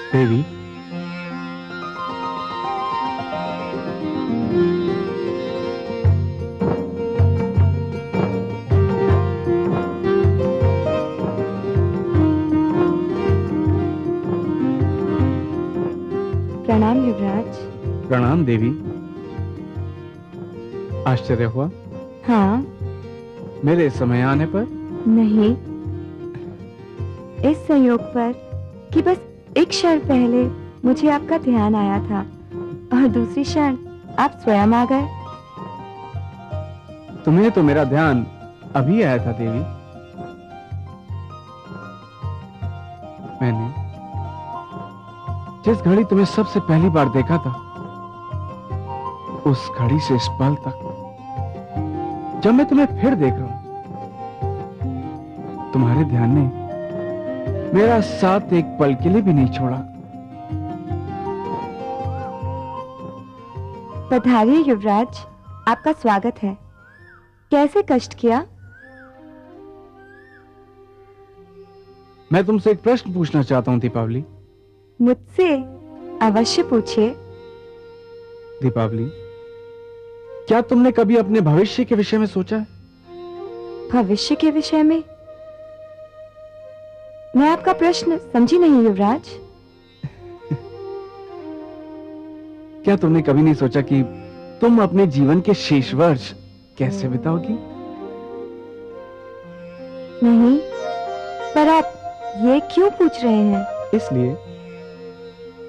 देवी, प्रणाम युवराज। प्रणाम देवी। आश्चर्य हुआ? हाँ। मेरे समय आने पर? नहीं, इस संयोग पर कि बस एक क्षण पहले मुझे आपका ध्यान आया था और दूसरी क्षण आप स्वयं आ गए। तुम्हें तो मेरा ध्यान अभी आया था देवी। मैंने जिस घड़ी तुम्हें सबसे पहली बार देखा था, उस घड़ी से इस पल तक जब मैं तुम्हें फिर देख रहा हूं, तुम्हारे ध्यान ने मेरा साथ एक पल के लिए भी नहीं छोड़ा। पधारिए युवराज, आपका स्वागत है। कैसे कष्ट किया? मैं तुमसे एक प्रश्न पूछना चाहता हूं दीपावली। मुझसे? अवश्य पूछिए। दीपावली, क्या तुमने कभी अपने भविष्य के विषय में सोचा है? भविष्य के विषय में? मैं आपका प्रश्न समझी नहीं युवराज। क्या तुमने कभी नहीं सोचा कि तुम अपने जीवन के शेष वर्ष कैसे बिताओगी? नहीं, पर आप ये क्यों पूछ रहे हैं? इसलिए,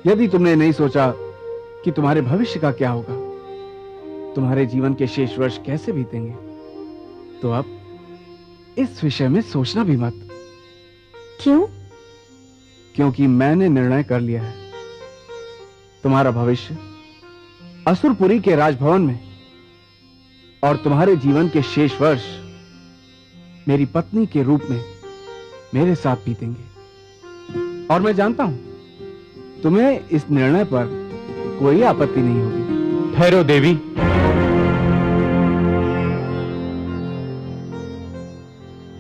यदि तुमने नहीं सोचा कि तुम्हारे भविष्य का क्या होगा, तुम्हारे जीवन के शेष वर्ष कैसे बीतेंगे, तो अब इस विषय में सोचना भी मत। क्यों? क्योंकि मैंने निर्णय कर लिया है। तुम्हारा भविष्य असुरपुरी के राजभवन में और तुम्हारे जीवन के शेष वर्ष मेरी पत्नी के रूप में मेरे साथ बीतेंगे। और मैं जानता हूं तुम्हें इस निर्णय पर कोई आपत्ति नहीं होगी। ठहरो देवी।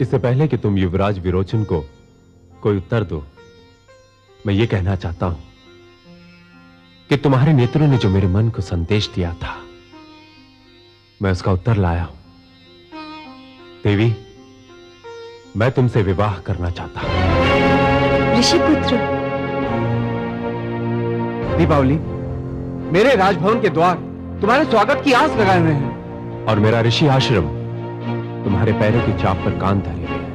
इससे पहले कि तुम युवराज विरोचन को कोई उत्तर दो, मैं ये कहना चाहता हूं कि तुम्हारे नेत्रों ने जो मेरे मन को संदेश दिया था, मैं उसका उत्तर लाया हूं। देवी, मैं तुमसे विवाह करना चाहता हूं। ऋषिपुत्र। दीपावली, मेरे राजभवन के द्वार तुम्हारे स्वागत की आस लगाए हुए हैं और मेरा ऋषि आश्रम तुम्हारे पैरों की चाप पर कान धरे हुए है।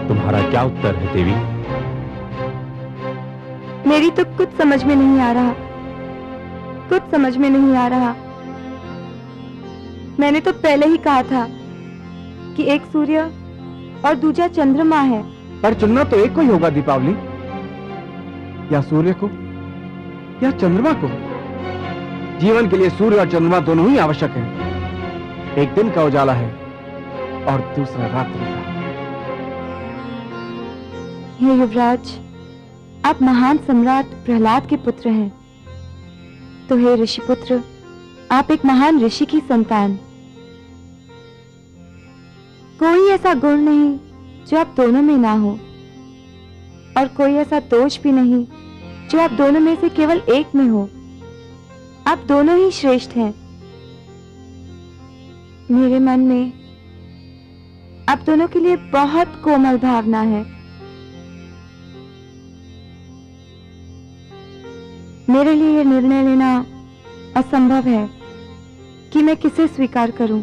तुम्हारा क्या उत्तर है देवी? मेरी तो कुछ समझ में नहीं आ रहा, कुछ समझ में नहीं आ रहा। मैंने तो पहले ही कहा था कि एक सूर्य और दूसरा चंद्रमा है। पर चुनना तो एक को ही होगा दीपावली, या सूर्य को या चंद्रमा को। जीवन के लिए सूर्य और चंद्रमा दोनों ही आवश्यक हैं। एक दिन का उजाला है और दूसरा रात्रि का। हे युवराज, आप महान सम्राट प्रहलाद के पुत्र हैं, तो हे ऋषिपुत्र, आप एक महान ऋषि की संतान। कोई ऐसा गुण नहीं जो आप दोनों में ना हो, और कोई ऐसा दोष भी नहीं जो आप दोनों में से केवल एक में हो। आप दोनों ही श्रेष्ठ हैं। मेरे मन में आप दोनों के लिए बहुत कोमल भावना है। मेरे लिए यह निर्णय लेना असंभव है कि मैं किसे स्वीकार करूं।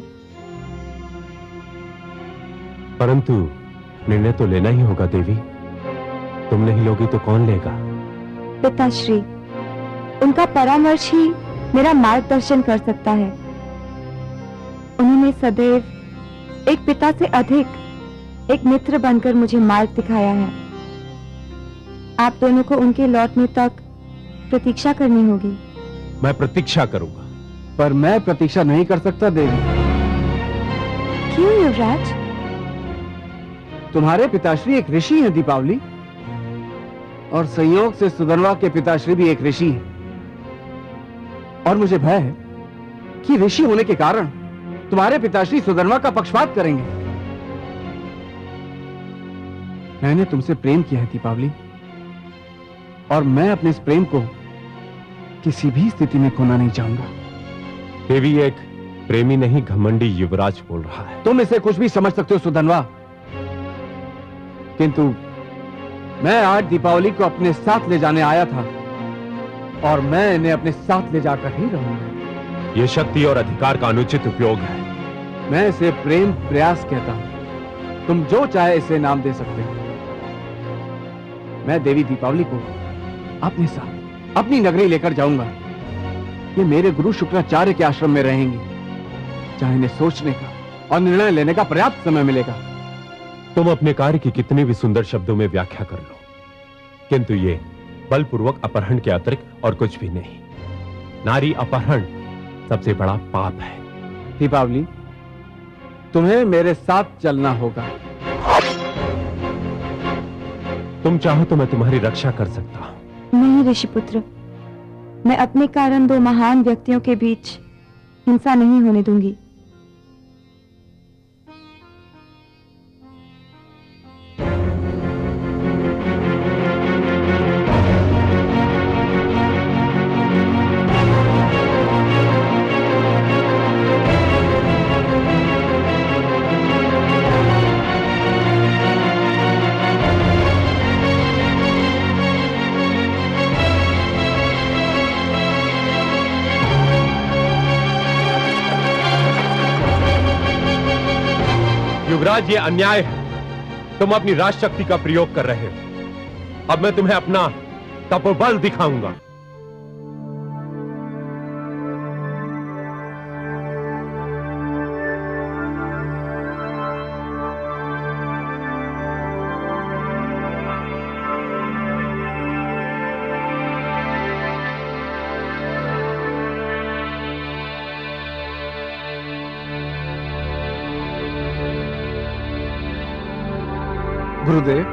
परंतु निर्णय तो लेना ही होगा देवी। तुम नहीं लोगी तो कौन लेगा? पिताश्री, उनका परामर्श ही मेरा मार्गदर्शन कर सकता है। उन्होंने सदैव एक पिता से अधिक एक मित्र बनकर मुझे मार्ग दिखाया है। आप दोनों को उनके लौटने तक प्रतीक्षा करनी होगी। मैं प्रतीक्षा करूंगा। पर मैं प्रतीक्षा नहीं कर सकता देवी। क्यों युवराज? तुम्हारे पिताश्री एक ऋषि हैं दीपावली, और संयोग से सुधनवा के पिताश्री भी एक ऋषि हैं। और मुझे भय है कि ऋषि होने के कारण तुम्हारे पिताश्री सुधनवा का पक्षपात करेंगे। मैंने तुमसे प्रेम किया है दीपावली, और मैं अपने इस प्रेम को किसी भी स्थिति में खोना नहीं चाहूंगा। देवी एक प्रेमी नहीं घमंडी युवराज बोल रहा है। तुम इसे कुछ भी समझ सकते हो सुधनवा, किंतु मैं आज दीपावली को अपने साथ ले जाने आया था और मैं इन्हें अपने साथ ले जाकर ही रहूंगा। यह शक्ति और अधिकार का अनुचित उपयोग है। मैं इसे प्रेम प्रयास कहता हूं। तुम जो चाहे इसे नाम दे सकते हो। मैं देवी दीपावली को अपने साथ अपनी नगरी लेकर जाऊंगा। ये मेरे गुरु शुक्राचार्य के आश्रम में रहेंगी, जहां इन्हें सोचने का और निर्णय लेने का पर्याप्त समय मिलेगा। तुम अपने कार्य की कितने भी सुंदर शब्दों में व्याख्या कर लो, किंतु ये बलपूर्वक अपहरण के अतिरिक्त और कुछ भी नहीं। नारी अपहरण सबसे बड़ा पाप है। दीपावली, तुम्हें मेरे साथ चलना होगा। तुम चाहो तो मैं तुम्हारी रक्षा कर सकता हूं। नहीं ऋषिपुत्र, मैं अपने कारण दो महान व्यक्तियों के बीच हिंसा नहीं होने दूंगी। युवराज, ये अन्याय है। तुम अपनी राजशक्ति का प्रयोग कर रहे हो। अब मैं तुम्हें अपना तपोबल दिखाऊंगा। गुरुदेव,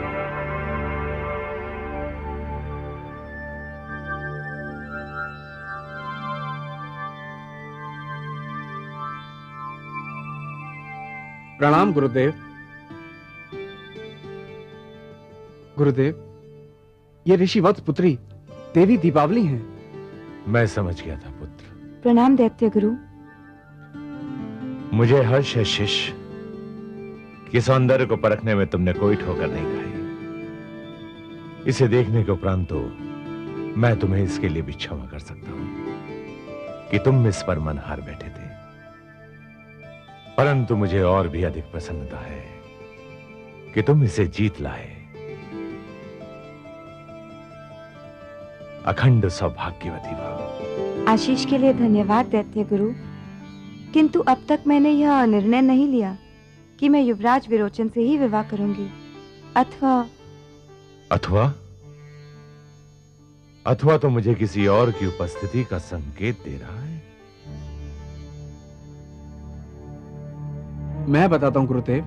प्रणाम गुरुदेव। गुरुदेव, ये ऋषिवत्स पुत्री देवी दीपावली हैं। मैं समझ गया था पुत्र। प्रणाम दैत्य गुरु। मुझे हर्ष है शिष्य कि सौंदर्य को परखने में तुमने कोई ठोकर नहीं खाई। इसे देखने के उपरांत तो मैं तुम्हें इसके लिए भी क्षमा कर सकता हूं कि तुम इस पर मन हार बैठे थे। परंतु मुझे और भी अधिक प्रसन्नता है कि तुम इसे जीत लाए। अखंड सौभाग्यवती भव। आशीष के लिए धन्यवाद दैत्य गुरु, किंतु अब तक मैंने यह निर्णय नहीं लिया कि मैं युवराज विरोचन से ही विवाह करूंगी। अथवा तो मुझे किसी और की उपस्थिति का संकेत दे रहा है। मैं बताता हूं गुरुदेव।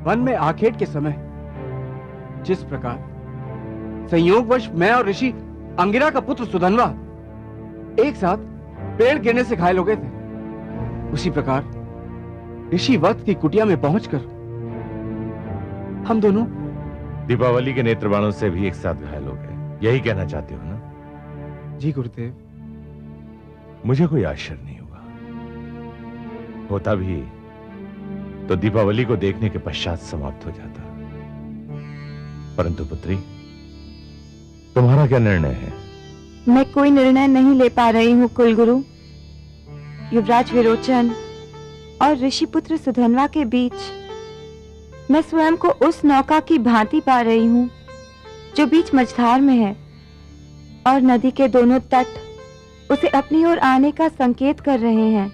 वन में आखेट के समय जिस प्रकार संयोगवश मैं और ऋषि अंगिरा का पुत्र सुधनवा एक साथ पेड़ गिरने से घायल हो गए थे, उसी प्रकार ऋषि वत्स की कुटिया में पहुंचकर हम दोनों दीपावली के नेत्र बाणों से भी एक साथ घायल हो गए। यही कहना चाहते हो ना? जी गुरुदेव। मुझे कोई आश्चर्य नहीं हुआ। होता भी तो दीपावली को देखने के पश्चात समाप्त हो जाता। परंतु पुत्री, तुम्हारा क्या निर्णय है? मैं कोई निर्णय नहीं ले पा रही हूँ कुलगुरु। युवराज विरोचन और ऋषिपुत्र सुधनवा के बीच मैं स्वयं को उस नौका की भांति पा रही हूँ जो बीच मझधार में है, और नदी के दोनों तट उसे अपनी ओर आने का संकेत कर रहे हैं।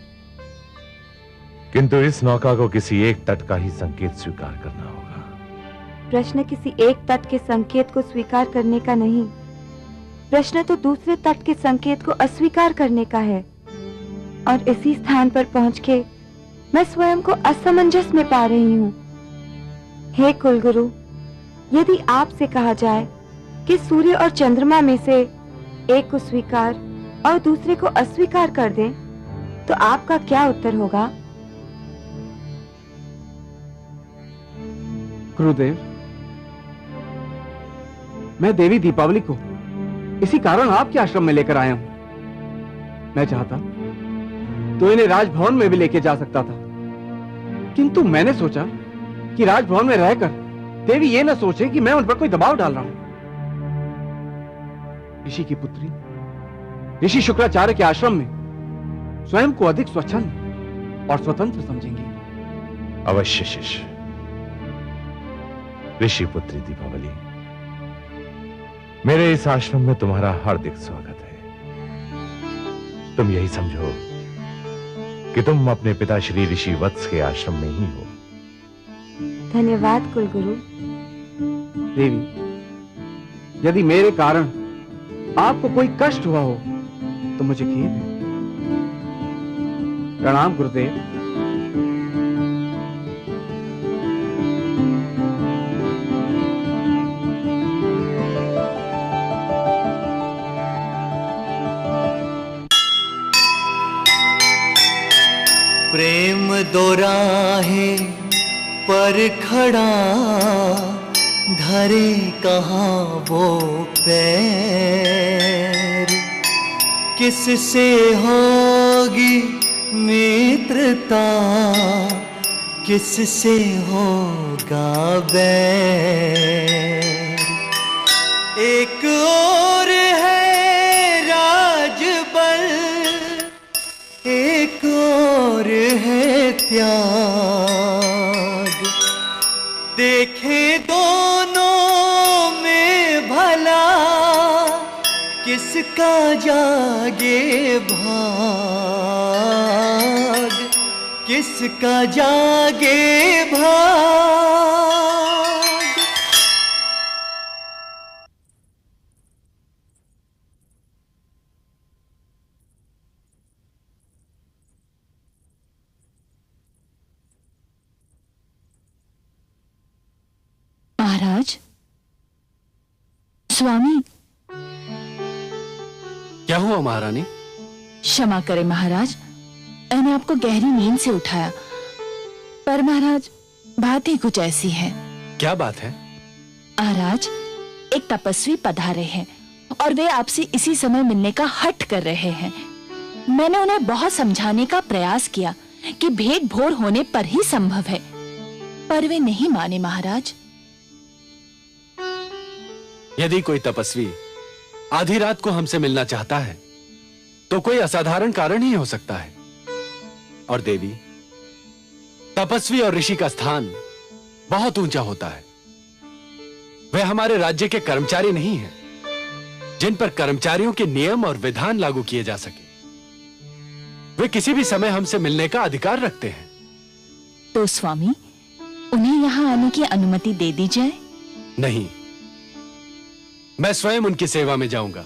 किंतु इस नौका को किसी एक तट का ही संकेत स्वीकार करना होगा। प्रश्न किसी एक तट के संकेत को स्वीकार करने का नहीं, प्रश्न तो दूसरे तट के संकेत को अस्वीकार करने का है। और इसी स्थान पर पहुंच के मैं स्वयं को असमंजस में पा रही हूँ। हे कुलगुरु, यदि आपसे कहा जाए कि सूर्य और चंद्रमा में से एक को स्वीकार और दूसरे को अस्वीकार कर दें, तो आपका क्या उत्तर होगा? गुरुदेव, मैं देवी दीपावली को इसी कारण आपके आश्रम में लेकर आया हूं। मैं चाहता तो इन्हें राजभवन में भी लेके जा सकता था, किंतु मैंने सोचा कि राजभवन में रहकर देवी ये ना सोचे कि मैं उन पर कोई दबाव डाल रहा हूं। ऋषि की पुत्री ऋषि शुक्राचार्य के आश्रम में स्वयं को अधिक स्वच्छंद और स्वतंत्र समझेंगे। अवश्य शिष्य। ऋषि पुत्री दीपावली, मेरे इस आश्रम में तुम्हारा हार्दिक स्वागत है। तुम यही समझो कि तुम अपने पिता श्री ऋषि वत्स के आश्रम में ही हो। धन्यवाद कुलगुरु। देवी, यदि मेरे कारण आपको कोई कष्ट हुआ हो तो मुझे खेद है। प्रणाम गुरुदेव। प्रेम दोराहे पर खड़ा, धरे कहाँ वो पैर। किससे होगी मित्रता, किससे होगा बैर। एक और है राजबल, एक और है त्याग। देखे दोनों में भला, किसका जागे भाग, किसका जागे भाग। महाराज, स्वामी। क्या हुआ महारानी? क्षमा करें महाराज, मैंने आपको गहरी नींद से उठाया, पर महाराज बात ही कुछ ऐसी है। क्या बात है? महाराज, एक तपस्वी पधारे हैं और वे आपसे इसी समय मिलने का हठ कर रहे हैं। मैंने उन्हें बहुत समझाने का प्रयास किया कि भेंट भोर होने पर ही संभव है, पर वे नहीं माने महाराज। यदि कोई तपस्वी आधी रात को हमसे मिलना चाहता है तो कोई असाधारण कारण ही हो सकता है। और देवी, तपस्वी और ऋषि का स्थान बहुत ऊंचा होता है। वे हमारे राज्य के कर्मचारी नहीं हैं, जिन पर कर्मचारियों के नियम और विधान लागू किए जा सके। वे किसी भी समय हमसे मिलने का अधिकार रखते हैं। तो स्वामी, उन्हें यहाँ आने की अनुमति दे दी जाए? नहीं, मैं स्वयं उनकी सेवा में जाऊंगा।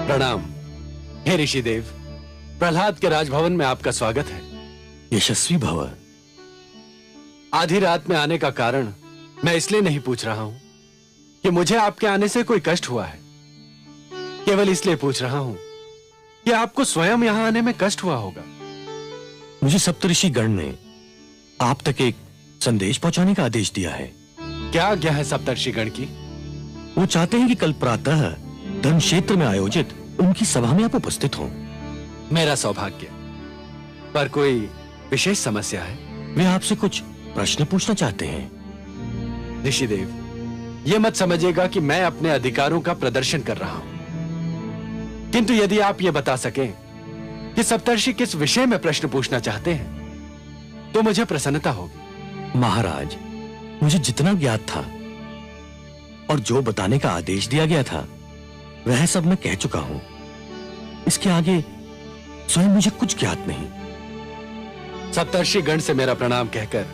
प्रणाम। हे ऋषिदेव, प्रहलाद के राजभवन में आपका स्वागत है। यशस्वी भव। आधी रात में आने का कारण मैं इसलिए नहीं पूछ रहा हूं कि मुझे आपके आने से कोई कष्ट हुआ है, केवल इसलिए पूछ रहा हूं कि आपको स्वयं यहां आने में कष्ट हुआ होगा। मुझे सप्तऋषि गण ने आप तक एक संदेश पहुंचाने का आदेश दिया है। क्या आज्ञा है सप्तर्षि गण की? वो चाहते हैं कि कल प्रातः धर्म क्षेत्र में आयोजित उनकी सभा में आप उपस्थित हों। मेरा सौभाग्य। पर कोई विशेष समस्या है? वे आपसे कुछ प्रश्न पूछना चाहते हैं। ऋषिदेव, यह मत समझिएगा कि मैं अपने अधिकारों का प्रदर्शन कर रहा हूं, किंतु यदि आप यह बता सकें कि सप्तर्षि किस विषय में प्रश्न पूछना चाहते हैं तो मुझे प्रसन्नता होगी। महाराज, मुझे जितना ज्ञात था और जो बताने का आदेश दिया गया था वह सब मैं कह चुका हूं। इसके आगे स्वयं मुझे कुछ ज्ञात नहीं। सप्तर्षि गण से मेरा प्रणाम कहकर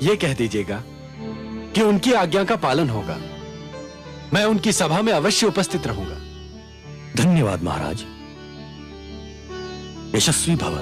यह कह दीजिएगा कि उनकी आज्ञा का पालन होगा। मैं उनकी सभा में अवश्य उपस्थित रहूंगा। धन्यवाद महाराज। यशस्वी भव।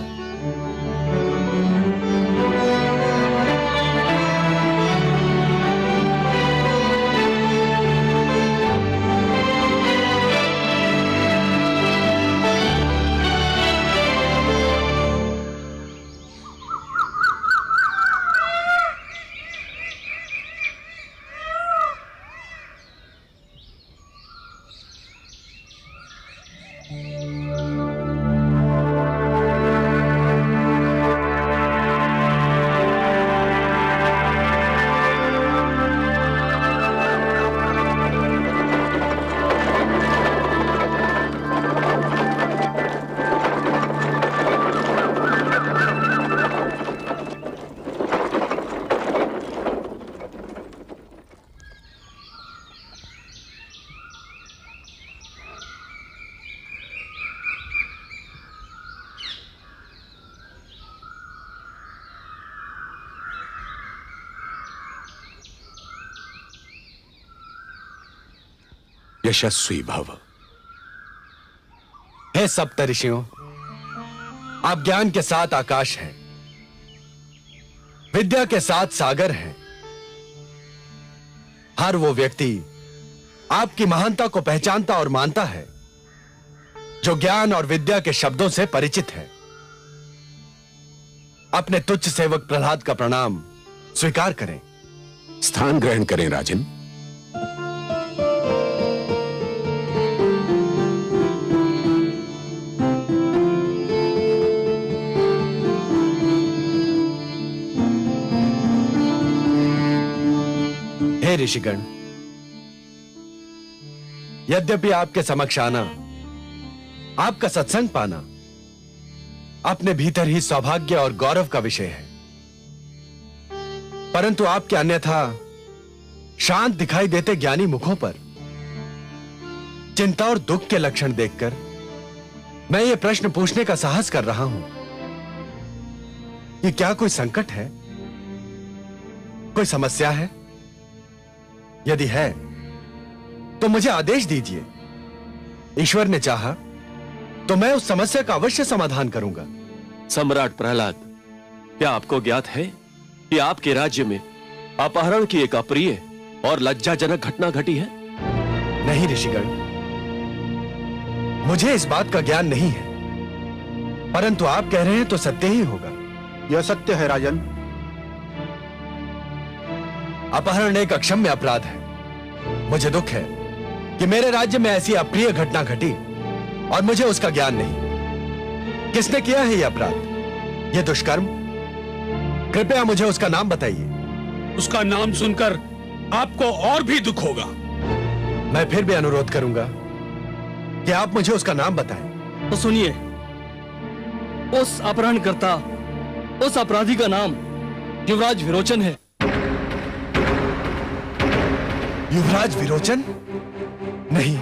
यशस्वी भव। हे सप्त ऋषियों, आप ज्ञान के साथ आकाश हैं, विद्या के साथ सागर हैं। हर वो व्यक्ति आपकी महानता को पहचानता और मानता है जो ज्ञान और विद्या के शब्दों से परिचित है। अपने तुच्छ सेवक प्रहलाद का प्रणाम स्वीकार करें। स्थान ग्रहण करें राजन। हे ऋषिगण, यद्यपि आपके समक्ष आना, आपका सत्संग पाना अपने भीतर ही सौभाग्य और गौरव का विषय है, परंतु आपके अन्यथा शांत दिखाई देते ज्ञानी मुखों पर चिंता और दुख के लक्षण देखकर मैं ये प्रश्न पूछने का साहस कर रहा हूं कि क्या कोई संकट है, कोई समस्या है? यदि है तो मुझे आदेश दीजिए। ईश्वर ने चाहा तो मैं उस समस्या का अवश्य समाधान करूंगा। सम्राट प्रहलाद, क्या आपको ज्ञात है कि आपके राज्य में अपहरण की एक अप्रिय और लज्जाजनक घटना घटी है? नहीं ऋषिगण, मुझे इस बात का ज्ञान नहीं है, परंतु आप कह रहे हैं तो सत्य ही होगा। यह सत्य है राजन। अपहरण एक अक्षम्य अपराध है। मुझे दुख है कि मेरे राज्य में ऐसी अप्रिय घटना घटी और मुझे उसका ज्ञान नहीं। किसने किया है यह अपराध, यह दुष्कर्म? कृपया मुझे उसका नाम बताइए। उसका नाम सुनकर आपको और भी दुख होगा। मैं फिर भी अनुरोध करूंगा कि आप मुझे उसका नाम बताएं। तो सुनिए, उस अपहरणकर्ता, उस अपराधी का नाम युवराज विरोचन है। युवराज विरोचन? नहीं,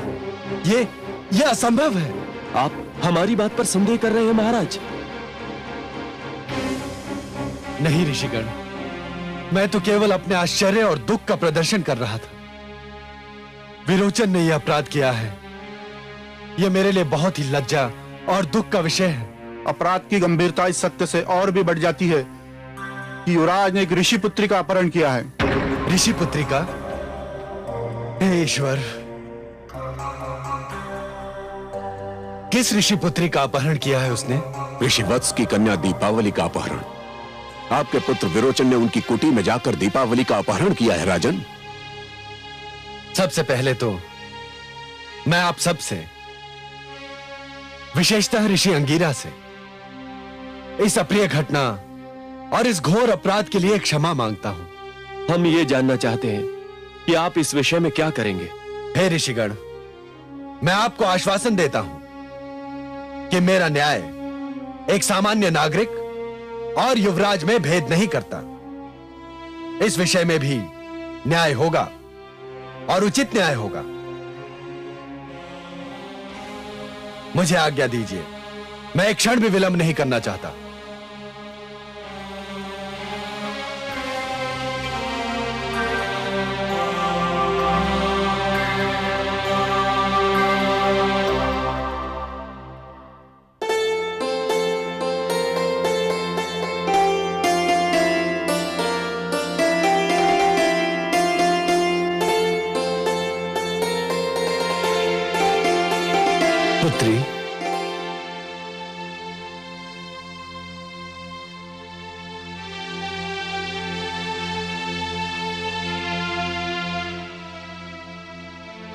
ये असंभव है। आप हमारी बात पर संदेह कर रहे हैं महाराज? नहीं ऋषिगण, मैं तो केवल अपने आश्चर्य और दुख का प्रदर्शन कर रहा था। विरोचन ने यह अपराध किया है, यह मेरे लिए बहुत ही लज्जा और दुख का विषय है। अपराध की गंभीरता इस सत्य से और भी बढ़ जाती है कि युवराज ने एक ऋषि पुत्री का अपहरण किया है। ऋषि पुत्री का? हे ईश्वर, किस ऋषि पुत्री का अपहरण किया है उसने? ऋषिवत्स की कन्या दीपावली का अपहरण। आपके पुत्र विरोचन ने उनकी कुटी में जाकर दीपावली का अपहरण किया है राजन। सबसे पहले तो मैं आप सबसे, विशेषतः ऋषि अंगीरा से, इस अप्रिय घटना और इस घोर अपराध के लिए क्षमा मांगता हूं। हम ये जानना चाहते हैं कि आप इस विषय में क्या करेंगे। हे ऋषिगण, मैं आपको आश्वासन देता हूं कि मेरा न्याय एक सामान्य नागरिक और युवराज में भेद नहीं करता। इस विषय में भी न्याय होगा और उचित न्याय होगा। मुझे आज्ञा दीजिए, मैं एक क्षण भी विलंब नहीं करना चाहता। पुत्री,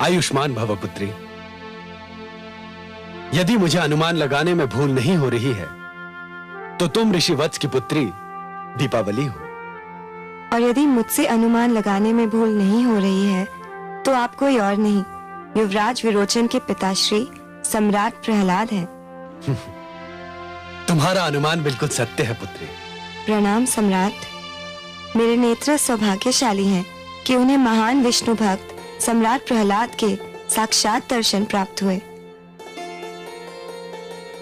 आयुष्मान भव पुत्री। यदि मुझे अनुमान लगाने में भूल नहीं हो रही है तो तुम ऋषि वत्स की पुत्री दीपावली हो। और यदि मुझसे अनुमान लगाने में भूल नहीं हो रही है तो आप कोई और नहीं, युवराज विरोचन के पिताश्री सम्राट प्रहलाद हैं। तुम्हारा अनुमान बिल्कुल सत्य है पुत्री। प्रणाम सम्राट। मेरे नेत्र सौभाग्यशाली हैं कि उन्हें महान विष्णु भक्त सम्राट प्रहलाद के साक्षात दर्शन प्राप्त हुए।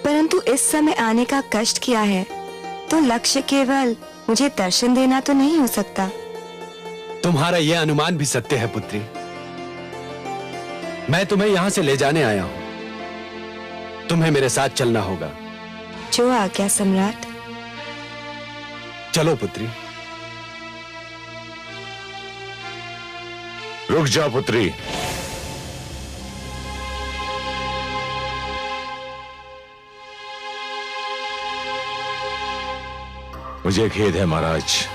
परंतु इस समय आने का कष्ट किया है तो लक्ष्य केवल मुझे दर्शन देना तो नहीं हो सकता। तुम्हारा यह अनुमान भी सत्य है पुत्री। मैं तुम्हें यहां से ले जाने आया हूं। तुम्हें मेरे साथ चलना होगा। जो आज्ञा सम्राट। चलो पुत्री। रुक जा पुत्री। मुझे खेद है महाराज,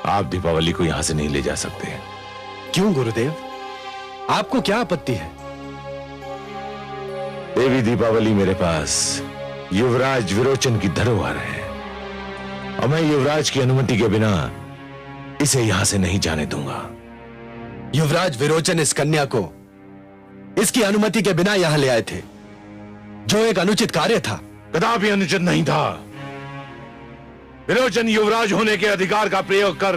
आप दीपावली को यहां से नहीं ले जा सकते। क्यों गुरुदेव, आपको क्या आपत्ति है? देवी दीपावली मेरे पास युवराज विरोचन की धरोहर है और मैं युवराज की अनुमति के बिना इसे यहां से नहीं जाने दूंगा। युवराज विरोचन इस कन्या को इसकी अनुमति के बिना यहां ले आए थे, जो एक अनुचित कार्य था। कदापि अनुचित नहीं था। विरोचन युवराज होने के अधिकार का प्रयोग कर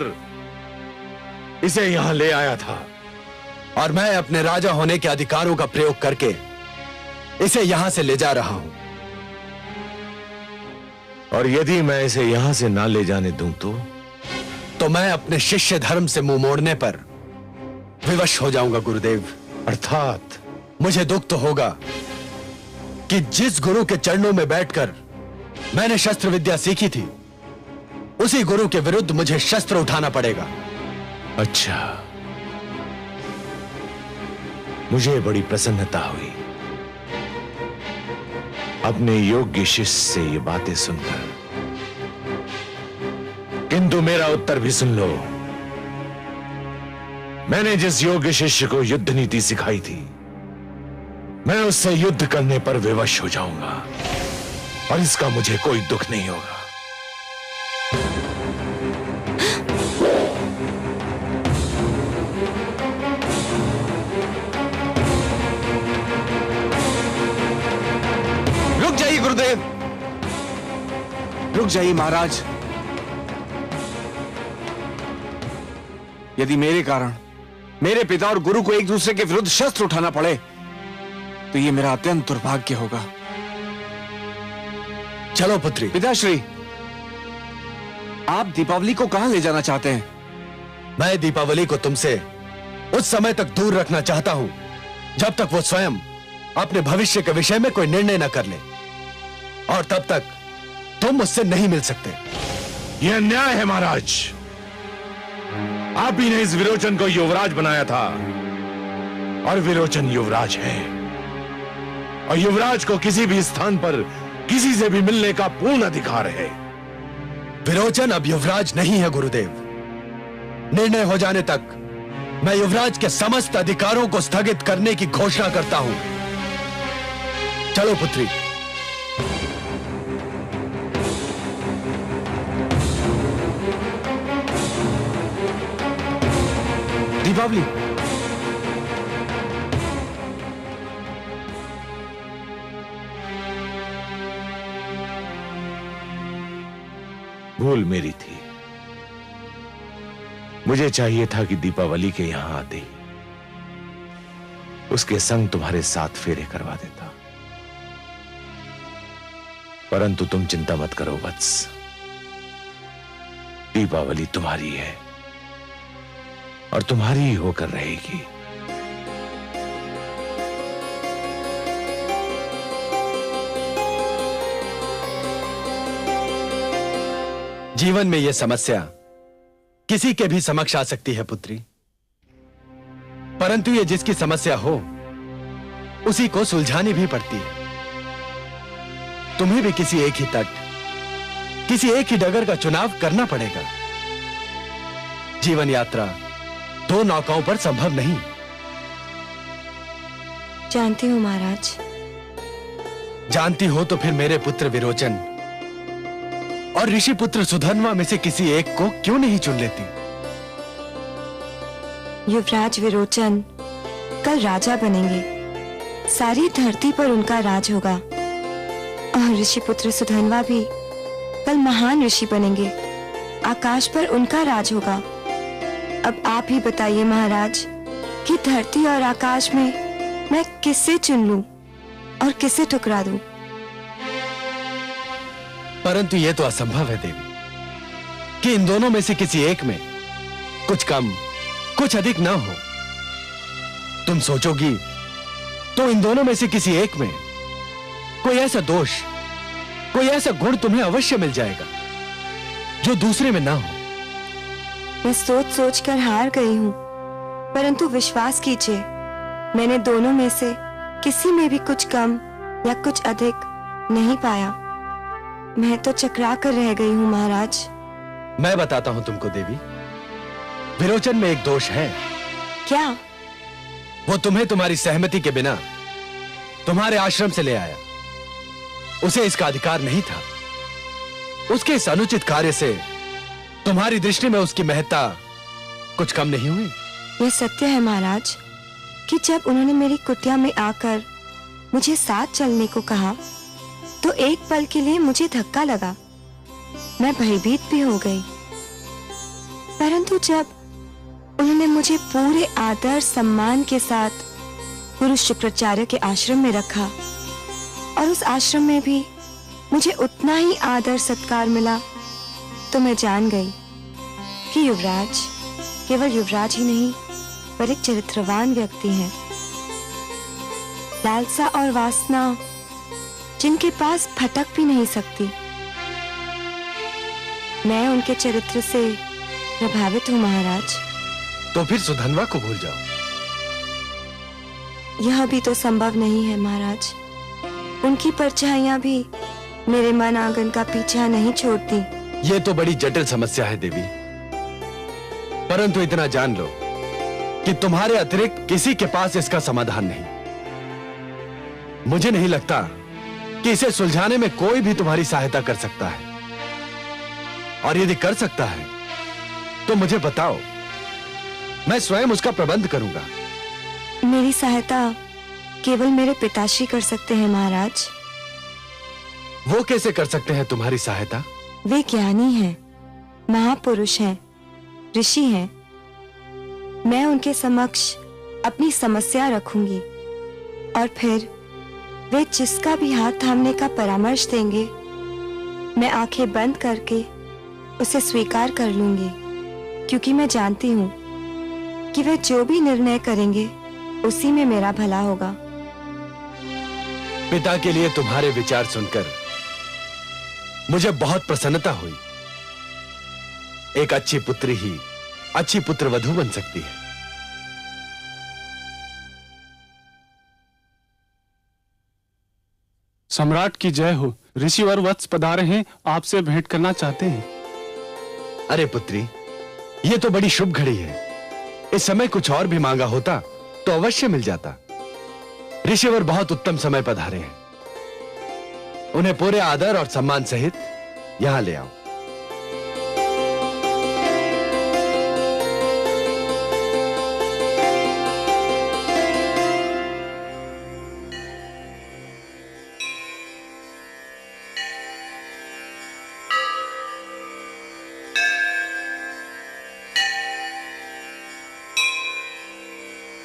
इसे यहां ले आया था और मैं अपने राजा होने के अधिकारों का प्रयोग करके इसे यहां से ले जा रहा हूं। और यदि मैं इसे यहां से ना ले जाने दूं तो मैं अपने शिष्य धर्म से मुंह मोड़ने पर विवश हो जाऊंगा गुरुदेव। अर्थात मुझे दुख तो होगा कि जिस गुरु के चरणों में बैठकर मैंने शस्त्र विद्या सीखी थी, उसी गुरु के विरुद्ध मुझे शस्त्र उठाना पड़ेगा। अच्छा, मुझे बड़ी प्रसन्नता हुई अपने योग्य शिष्य से ये बातें सुनकर, किंतु मेरा उत्तर भी सुन लो। मैंने जिस योग्य शिष्य को युद्ध नीति सिखाई थी, मैं उससे युद्ध करने पर विवश हो जाऊंगा और इसका मुझे कोई दुख नहीं होगा। रुक जाइए गुरुदेव, रुक जाइए महाराज। यदि मेरे कारण मेरे पिता और गुरु को एक दूसरे के विरुद्ध शस्त्र उठाना पड़े तो यह मेरा अत्यंत दुर्भाग्य होगा। चलो पुत्री। पिताश्री, आप दीपावली को कहां ले जाना चाहते हैं? मैं दीपावली को तुमसे उस समय तक दूर रखना चाहता हूं जब तक वो स्वयं अपने भविष्य के विषय में कोई निर्णय न कर ले, और तब तक तुम मुझसे नहीं मिल सकते। यह अन्याय है महाराज। आप ही ने इस विरोचन को युवराज बनाया था और विरोचन युवराज है, और युवराज को किसी भी स्थान पर किसी से भी मिलने का पूर्ण अधिकार है। विरोचन अब युवराज नहीं है गुरुदेव। निर्णय हो जाने तक मैं युवराज के समस्त अधिकारों को स्थगित करने की घोषणा करता हूं। चलो पुत्री। दीपावली, भूल मेरी थी। मुझे चाहिए था कि दीपावली के यहां आते ही उसके संग तुम्हारे साथ फेरे करवा देता, परंतु तुम चिंता मत करो वत्स, दीपावली तुम्हारी है और तुम्हारी ही होकर रहेगी। जीवन में यह समस्या किसी के भी समक्ष आ सकती है पुत्री, परंतु यह जिसकी समस्या हो उसी को सुलझानी भी पड़ती है। तुम्हें भी किसी एक ही तट, किसी एक ही डगर का चुनाव करना पड़ेगा। जीवन यात्रा दो नौकाओं पर संभव नहीं। जानती हूँ महाराज। जानती हो तो फिर मेरे पुत्र विरोचन और ऋषि पुत्र सुधन्वा में से किसी एक को क्यों नहीं चुन लेती? युवराज विरोचन कल राजा बनेंगे, सारी धरती पर उनका राज होगा, और ऋषि पुत्र सुधन्वा भी कल महान ऋषि बनेंगे, आकाश पर उनका राज होगा। अब आप ही बताइए महाराज कि धरती और आकाश में मैं किसे चुन लूं और किसे ठुकरा दूं? परंतु यह तो असंभव है देवी कि इन दोनों में से किसी एक में कुछ कम कुछ अधिक ना हो। तुम सोचोगी तो इन दोनों में से किसी एक में कोई ऐसा दोष, कोई ऐसा गुण तुम्हें अवश्य मिल जाएगा जो दूसरे में ना हो। मैं सोच सोच कर हार गई हूँ, परंतु विश्वास कीजिए मैंने दोनों में से किसी में भी कुछ कम या कुछ अधिक नहीं पाया। मैं तो चकरा कर रह गई हूँ महाराज। मैं बताता हूं तुमको देवी, विरोचन में एक दोष है। क्या? वो तुम्हें तुम्हारी सहमति के बिना तुम्हारे आश्रम से ले आया। उसे इसका अधिकार नहीं था। उसके इस अनुचित कार्य से तुम्हारी दृष्टि में उसकी महत्ता कुछ कम नहीं हुई। यह सत्य है महाराज कि जब उन्होंने मेरी कुटिया में आकर मुझे साथ चलने को कहा तो एक पल के लिए मुझे धक्का लगा। मैं भयभीत भी हो गई, परंतु जब उन्होंने मुझे पूरे आदर सम्मान के साथ गुरु शुक्राचार्य के आश्रम में रखा और उस आश्रम में भी मुझे उतना ही आदर सत्कार मिला, तो मैं जान गई कि युवराज केवल युवराज ही नहीं पर एक चरित्रवान व्यक्ति है। लालसा और वासना जिनके पास भटक भी नहीं सकती। मैं उनके चरित्र से प्रभावित हूँ महाराज। तो फिर सुधनवा को भूल जाओ। यह भी तो संभव नहीं है महाराज। उनकी परछाइयां भी मेरे मन आंगन का पीछा नहीं छोड़ती। ये तो बड़ी जटिल समस्या है देवी, परंतु इतना जान लो कि तुम्हारे अतिरिक्त किसी के पास इसका समाधान नहीं। मुझे नहीं लगता कि इसे सुलझाने में कोई भी तुम्हारी सहायता कर सकता है, और यदि कर सकता है तो मुझे बताओ, मैं स्वयं उसका प्रबंध करूंगा। मेरी सहायता केवल मेरे पिताश्री कर सकते हैं महाराज। वो कैसे कर सकते हैं तुम्हारी सहायता? वे ज्ञानी हैं, महापुरुष हैं, ऋषि हैं। मैं उनके समक्ष अपनी समस्या रखूंगी और फिर वे जिसका भी हाथ थामने का परामर्श देंगे, मैं आंखें बंद करके उसे स्वीकार कर लूंगी, क्योंकि मैं जानती हूँ कि वे जो भी निर्णय करेंगे उसी में मेरा भला होगा। पिता के लिए तुम्हारे विचार सुनकर मुझे बहुत प्रसन्नता हुई। एक अच्छी पुत्री ही अच्छी पुत्रवधू बन सकती है। सम्राट की जय हो। ऋषिवर वत्स पधारे हैं, आपसे भेंट करना चाहते हैं। अरे पुत्री, ये तो बड़ी शुभ घड़ी है। इस समय कुछ और भी मांगा होता तो अवश्य मिल जाता। ऋषिवर बहुत उत्तम समय पधारे हैं। उन्हें पूरे आदर और सम्मान सहित यहां ले आओ।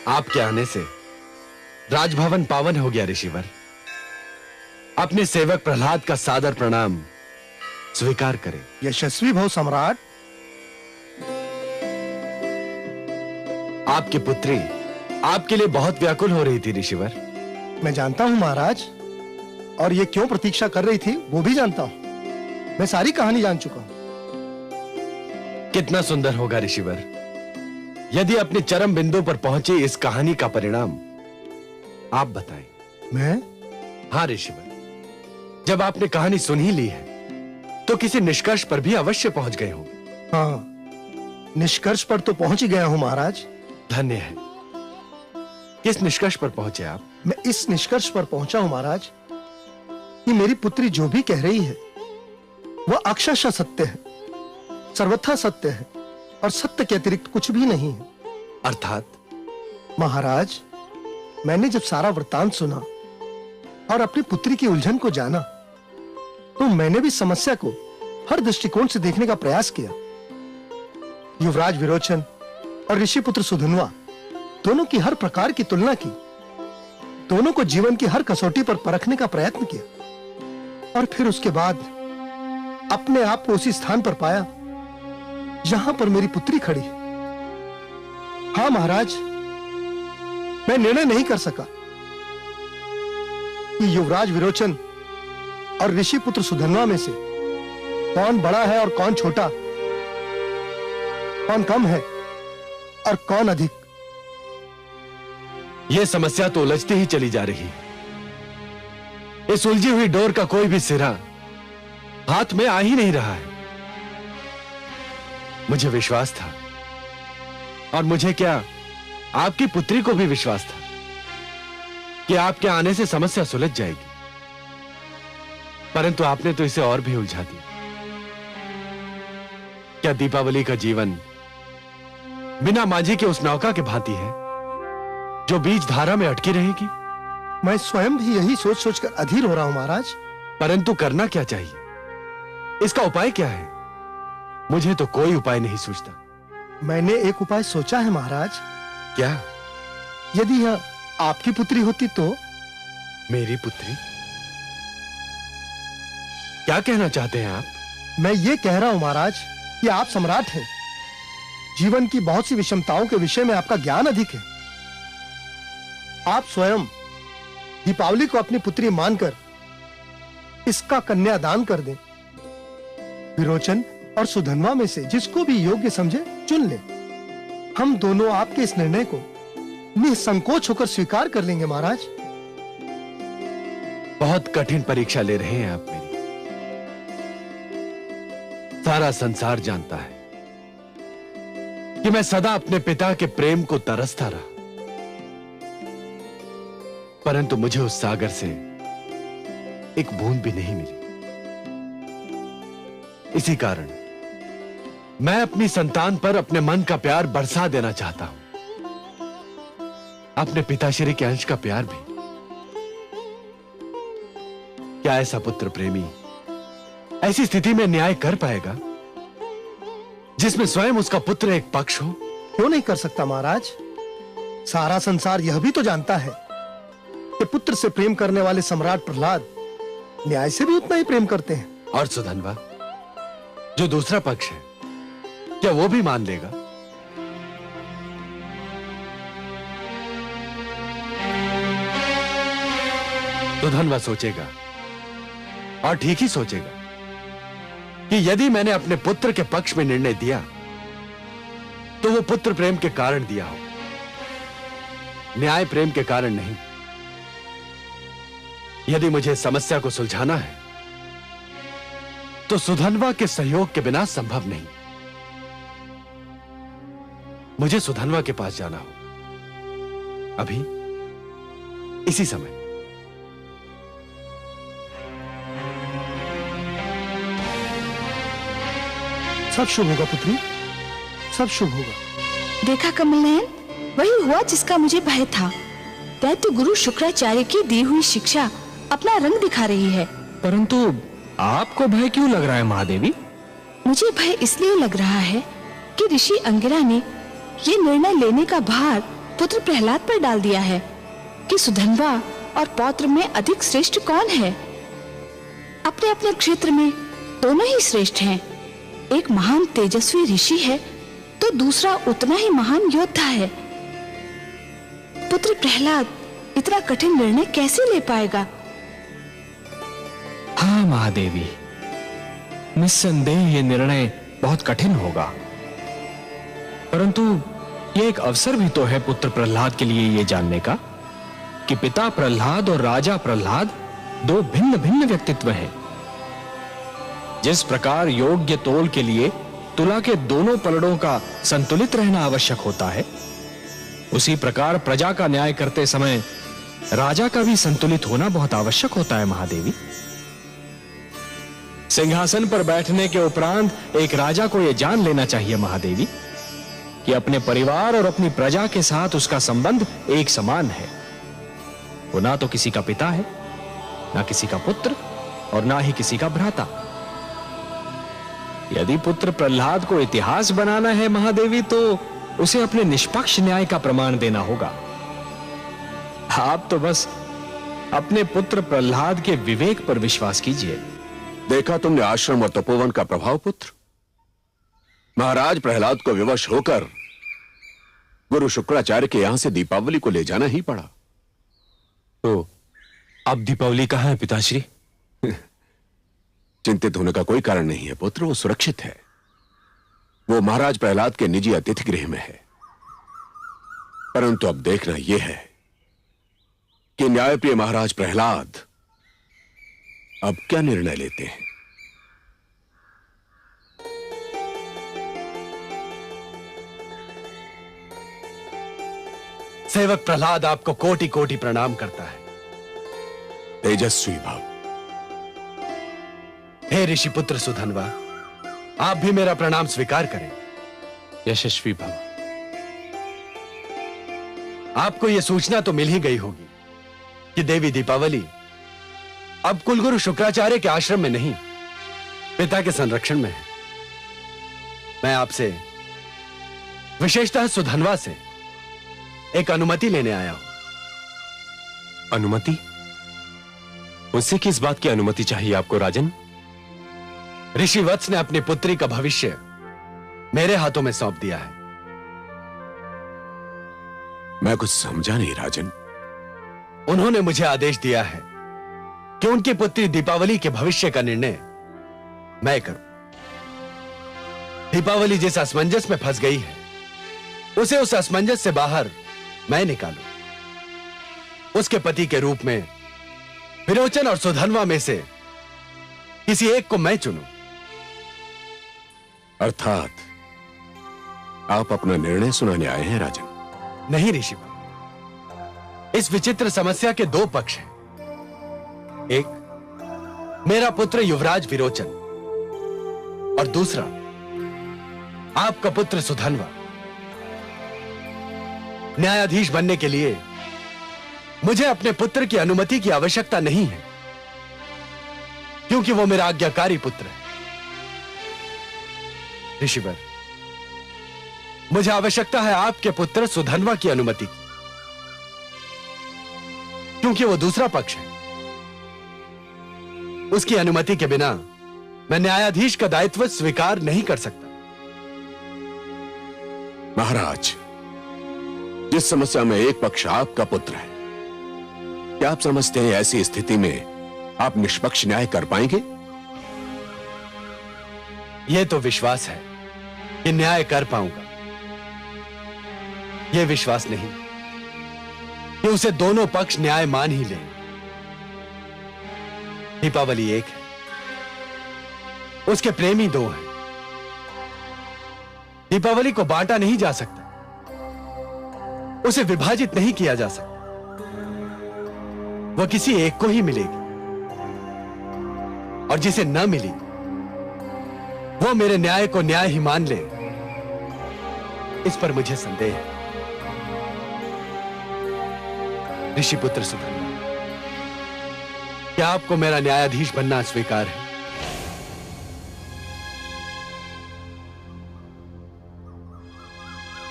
आपके आने से राजभवन पावन हो गया ऋषिवर। अपने सेवक प्रहलाद का सादर प्रणाम स्वीकार करें। यशस्वी भव सम्राट। आपकी पुत्री आपके लिए बहुत व्याकुल हो रही थी ऋषिवर। मैं जानता हूं महाराज, और ये क्यों प्रतीक्षा कर रही थी वो भी जानता हूं। मैं सारी कहानी जान चुका हूं। कितना सुंदर होगा ऋषिवर यदि अपने चरम बिंदु पर पहुंचे इस कहानी का परिणाम आप बताएं। मैं? हाँ ऋषिवर, जब आपने कहानी सुन ही ली है तो किसी निष्कर्ष पर भी अवश्य पहुंच गए हो। हाँ, निष्कर्ष पर तो पहुंच ही गया हूं महाराज। धन्य है। किस निष्कर्ष पर पहुंचे आप? मैं इस निष्कर्ष पर पहुंचा हूं महाराज कि मेरी पुत्री जो भी कह रही है वह अक्षरशः सत्य है, सर्वथा सत्य है, और सत्य के अतिरिक्त कुछ भी नहीं है। अर्थात? महाराज, मैंने जब सारा वृत्तांत सुना और अपनी पुत्री की उलझन को जाना तो मैंने भी समस्या को हर दृष्टिकोण से देखने का प्रयास किया। युवराज विरोचन और ऋषिपुत्र सुधन्वा दोनों की हर प्रकार की तुलना की, दोनों को जीवन की हर कसौटी पर परखने का प्रयत्न किया, और फिर उसके बाद अपने आप को उसी स्थान पर पाया जहां पर मेरी पुत्री खड़ी है। हाँ महाराज, मैं निर्णय नहीं कर सका कि युवराज विरोचन और ऋषि पुत्र सुधन्वा में से कौन बड़ा है और कौन छोटा, कौन कम है और कौन अधिक। यह समस्या तो उलझती ही चली जा रही है। इस उलझी हुई डोर का कोई भी सिरा हाथ में आ ही नहीं रहा है। मुझे विश्वास था, और मुझे क्या, आपकी पुत्री को भी विश्वास था कि आपके आने से समस्या सुलझ जाएगी, परंतु आपने तो इसे और भी उलझा दिया। क्या दीपावली का जीवन बिना माझी के उस नौका के भांति है जो बीच धारा में अटकी रहेगी? मैं स्वयं भी यही सोच सोचकर अधीर हो रहा हूं महाराज। परंतु करना क्या चाहिए? इसका उपाय क्या है? मुझे तो कोई उपाय नहीं सूझता। मैंने एक उपाय सोचा है महाराज। क्या? यदि यह आपकी पुत्री होती तो? मेरी पुत्री? क्या कहना चाहते हैं आप? मैं ये कह रहा हूं महाराज कि आप सम्राट हैं। जीवन की बहुत सी विषमताओं के विषय में आपका ज्ञान अधिक है। आप स्वयं दीपावली को अपनी पुत्री मानकर इसका कन्यादान कर दें। विरोचन और सुधन्वा में से जिसको भी योग्य समझे चुन ले। हम दोनों आपके इस निर्णय को निसंकोच होकर स्वीकार कर लेंगे महाराज। बहुत कठिन परीक्षा ले रहे हैं आप मेरी। सारा संसार जानता है कि मैं सदा अपने पिता के प्रेम को तरसता रहा, परंतु मुझे उस सागर से एक बूंद भी नहीं मिली। इसी कारण मैं अपनी संतान पर अपने मन का प्यार बरसा देना चाहता हूं, अपने पिताश्री के अंश का प्यार भी। क्या ऐसा पुत्र प्रेमी ऐसी स्थिति में न्याय कर पाएगा जिसमें स्वयं उसका पुत्र एक पक्ष हो? क्यों नहीं कर सकता महाराज? सारा संसार यह भी तो जानता है कि पुत्र से प्रेम करने वाले सम्राट प्रहलाद न्याय से भी उतना ही प्रेम करते हैं। और सुधन्वा जो दूसरा पक्ष है, क्या वो भी मान लेगा? सुधन्वा सोचेगा, और ठीक ही सोचेगा, कि यदि मैंने अपने पुत्र के पक्ष में निर्णय दिया तो वो पुत्र प्रेम के कारण दिया हो, न्याय प्रेम के कारण नहीं। यदि मुझे समस्या को सुलझाना है तो सुधन्वा के सहयोग के बिना संभव नहीं। मुझे सुधन्वा के पास जाना हो, अभी इसी समय। सब शुभ होगा पुत्री, सब शुभ होगा। देखा कमलनयन, वही हुआ जिसका मुझे भय था। दैत्य गुरु शुक्राचार्य की दी हुई शिक्षा अपना रंग दिखा रही है। परंतु आपको भय क्यों लग रहा है महादेवी? मुझे भय इसलिए लग रहा है कि ऋषि अंगिरा ने ये निर्णय लेने का भार पुत्र प्रहलाद पर डाल दिया है कि सुधन्वा और पौत्र में अधिक श्रेष्ठ कौन है। अपने अपने क्षेत्र में दोनों ही श्रेष्ठ हैं। एक महान तेजस्वी ऋषि है तो दूसरा उतना ही महान योद्धा है। पुत्र प्रहलाद इतना कठिन निर्णय कैसे ले पाएगा? हाँ महादेवी, निस्संदेह ये निर्णय बहुत कठिन होगा, परंतु ये एक अवसर भी तो है पुत्र प्रहलाद के लिए ये जानने का कि पिता प्रहलाद और राजा प्रहलाद दो भिन्न भिन्न व्यक्तित्व हैं। जिस प्रकार योग्य तोल के लिए तुला के दोनों पलड़ों का संतुलित रहना आवश्यक होता है, उसी प्रकार प्रजा का न्याय करते समय राजा का भी संतुलित होना बहुत आवश्यक होता है महादेवी। सिंहासन पर बैठने के उपरांत एक राजा को यह जान लेना चाहिए महादेवी कि अपने परिवार और अपनी प्रजा के साथ उसका संबंध एक समान है। वो ना तो किसी का पिता है, ना किसी का पुत्र, और ना ही किसी का भ्राता। यदि पुत्र प्रहलाद को इतिहास बनाना है महादेवी, तो उसे अपने निष्पक्ष न्याय का प्रमाण देना होगा। आप तो बस अपने पुत्र प्रहलाद के विवेक पर विश्वास कीजिए। देखा तुमने आश्रम और तपोवन का प्रभाव पुत्र। महाराज प्रहलाद को विवश होकर गुरु शुक्राचार्य के यहां से दीपावली को ले जाना ही पड़ा। तो अब दीपावली कहां है पिताश्री? चिंतित होने का कोई कारण नहीं है पुत्र, वो सुरक्षित है। वो महाराज प्रहलाद के निजी अतिथि गृह में है। परंतु अब देखना यह है कि न्यायप्रिय महाराज प्रहलाद अब क्या निर्णय लेते हैं। सेवक प्रहलाद आपको कोटि कोटि प्रणाम करता है। तेजस्वी भाव। हे ऋषिपुत्र सुधन्वा, आप भी मेरा प्रणाम स्वीकार करें। यशस्वी भव। आपको यह सूचना तो मिल ही गई होगी कि देवी दीपावली अब कुलगुरु शुक्राचार्य के आश्रम में नहीं, पिता के संरक्षण में है। मैं आपसे, विशेषतः सुधन्वा से एक अनुमति लेने आया हूं। अनुमति? मुझसे किस बात की अनुमति चाहिए आपको राजन? ऋषि वत्स ने अपनी पुत्री का भविष्य मेरे हाथों में सौंप दिया है। मैं कुछ समझा नहीं राजन। उन्होंने मुझे आदेश दिया है कि उनकी पुत्री दीपावली के भविष्य का निर्णय मैं करूं। दीपावली जिस असमंजस में फंस गई है, उसे उस असमंजस से बाहर मैं निकालूं। उसके पति के रूप में विरोचन और सुधन्वा में से किसी एक को मैं चुनूं। अर्थात आप अपना निर्णय सुनाने आए हैं राजन? नहीं ऋषि, इस विचित्र समस्या के दो पक्ष हैं। एक मेरा पुत्र युवराज विरोचन और दूसरा आपका पुत्र सुधन्वा। न्यायाधीश बनने के लिए मुझे अपने पुत्र की अनुमति की आवश्यकता नहीं है, क्योंकि वो मेरा आज्ञाकारी पुत्र है। ऋषिवर, मुझे आवश्यकता है आपके पुत्र सुधन्वा की अनुमति की, क्योंकि वो दूसरा पक्ष है। उसकी अनुमति के बिना मैं न्यायाधीश का दायित्व स्वीकार नहीं कर सकता। महाराज, जिस समस्या में एक पक्ष आपका पुत्र है, क्या आप समझते हैं ऐसी स्थिति में आप निष्पक्ष न्याय कर पाएंगे? यह तो विश्वास है कि न्याय कर पाऊंगा। यह विश्वास नहीं कि उसे दोनों पक्ष न्याय मान ही लें। दीपावली एक है, उसके प्रेमी दो हैं। दीपावली को बांटा नहीं जा सकता, उसे विभाजित नहीं किया जा सकता। वह किसी एक को ही मिलेगी, और जिसे न मिली वो मेरे न्याय को न्याय ही मान ले, इस पर मुझे संदेह है। ऋषिपुत्र सुधन्वा, क्या आपको मेरा न्यायाधीश बनना स्वीकार है?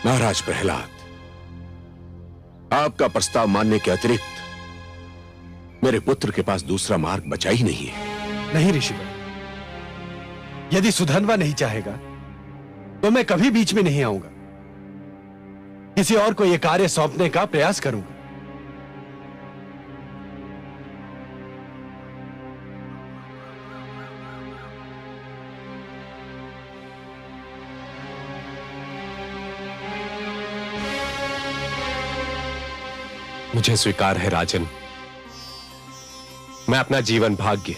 महाराज प्रहलाद, आपका प्रस्ताव मानने के अतिरिक्त मेरे पुत्र के पास दूसरा मार्ग बचा ही नहीं है। नहीं ऋषिवर, यदि सुधन्वा नहीं चाहेगा तो मैं कभी बीच में नहीं आऊंगा। किसी और को यह कार्य सौंपने का प्रयास करूंगा। मुझे स्वीकार है राजन। मैं अपना जीवन भाग्य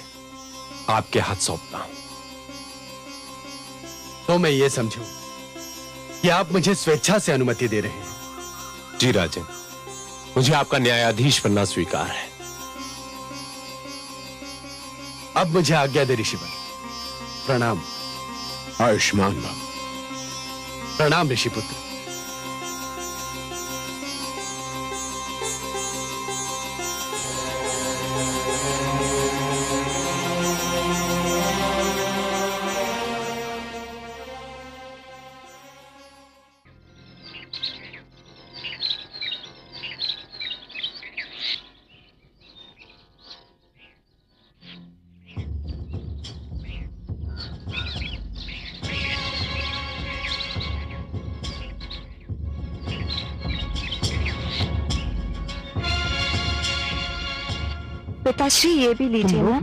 आपके हाथ सौंपता हूं। तो मैं ये समझूं कि आप मुझे स्वेच्छा से अनुमति दे रहे हैं? जी राजन, मुझे आपका न्यायाधीश बनना स्वीकार है। अब मुझे आज्ञा दे ऋषिवर। प्रणाम। आयुष्मान भव। प्रणाम ऋषिपुत्र। पिताश्री ये भी लीजिए ना।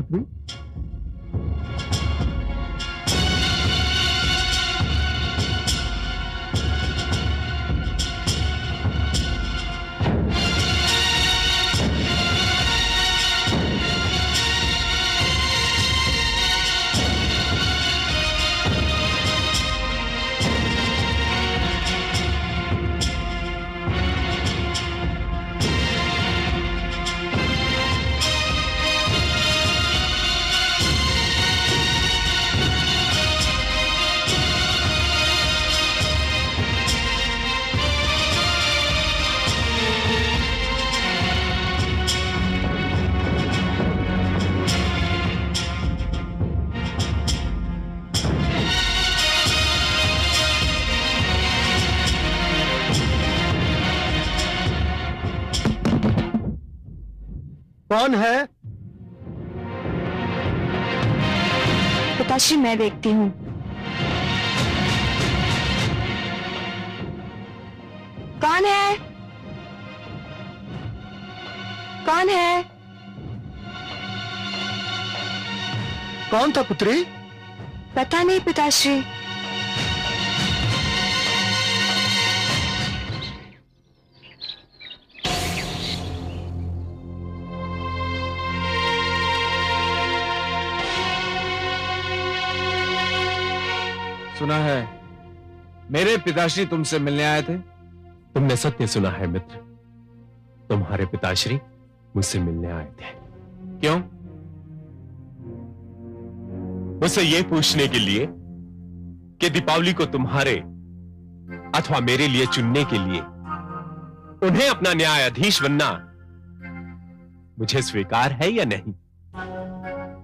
कौन है? पिताश्री मैं देखती हूँ। कौन है? कौन है? कौन था पुत्री? पता नहीं पिताश्री। सुना है मेरे पिताश्री तुमसे मिलने आए थे। तुमने सत्य सुना है मित्र, तुम्हारे पिताश्री मुझसे मिलने आए थे। क्यों? मुझसे यह पूछने के लिए कि दीपावली को तुम्हारे अथवा मेरे लिए चुनने के लिए उन्हें अपना न्यायाधीश बनना मुझे स्वीकार है या नहीं।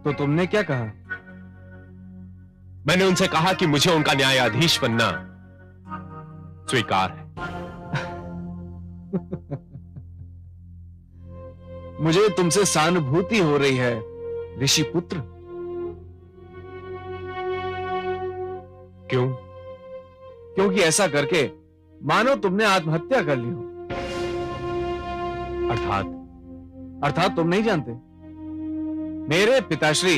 तो तुमने क्या कहा? मैंने उनसे कहा कि मुझे उनका न्यायाधीश बनना स्वीकार है। मुझे तुमसे सहानुभूति हो रही है ऋषि पुत्र। क्यों? क्योंकि ऐसा करके मानो तुमने आत्महत्या कर ली हो। अर्थात तुम नहीं जानते मेरे पिताश्री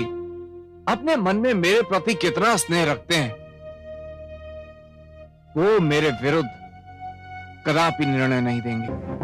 अपने मन में मेरे प्रति कितना स्नेह रखते हैं। वो मेरे विरुद्ध कदापि निर्णय नहीं देंगे।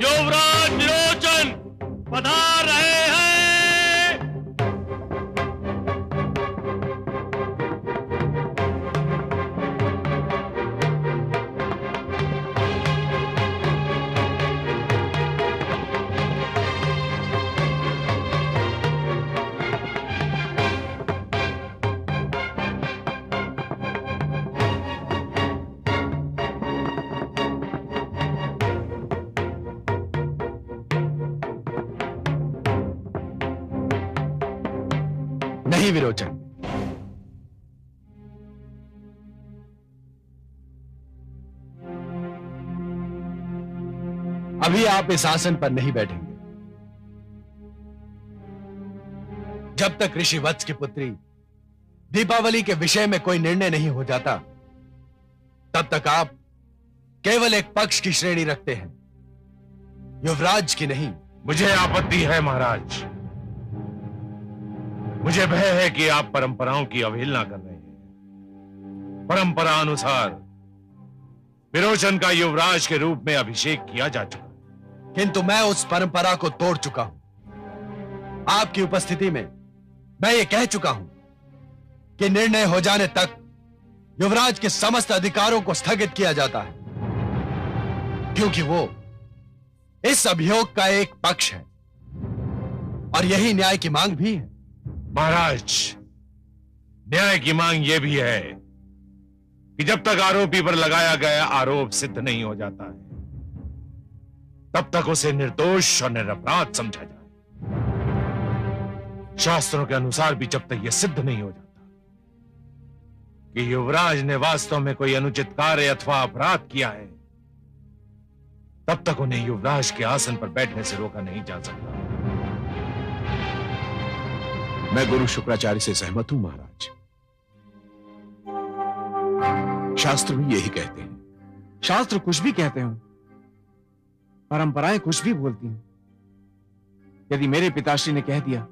युवराज विरोचन पधार रहे हैं। नहीं विरोचन, अभी आप इस आसन पर नहीं बैठेंगे। जब तक ऋषि वत्स की पुत्री दीपावली के विषय में कोई निर्णय नहीं हो जाता, तब तक आप केवल एक पक्ष की श्रेणी रखते हैं, युवराज की नहीं। मुझे आपत्ति है महाराज। मुझे भय है कि आप परंपराओं की अवहेलना कर रहे हैं। परंपरा अनुसार विरोचन का युवराज के रूप में अभिषेक किया जा चुका, किंतु मैं उस परंपरा को तोड़ चुका हूं। आपकी उपस्थिति में मैं ये कह चुका हूं कि निर्णय हो जाने तक युवराज के समस्त अधिकारों को स्थगित किया जाता है, क्योंकि वो इस अभियोग का एक पक्ष है और यही न्याय की मांग भी है। महाराज, न्याय की मांग यह भी है कि जब तक आरोपी पर लगाया गया आरोप सिद्ध नहीं हो जाता है, तब तक उसे निर्दोष और निरपराध समझा जाए। शास्त्रों के अनुसार भी जब तक यह सिद्ध नहीं हो जाता कि युवराज ने वास्तव में कोई अनुचित कार्य अथवा अपराध किया है, तब तक उन्हें युवराज के आसन पर बैठने से रोका नहीं जा सकता। मैं गुरु शुक्राचार्य से सहमत हूं महाराज। शास्त्र भी यही कहते हैं। शास्त्र कुछ भी कहते हो, परंपराएं कुछ भी बोलती हैं। यदि मेरे पिताश्री ने कह दिया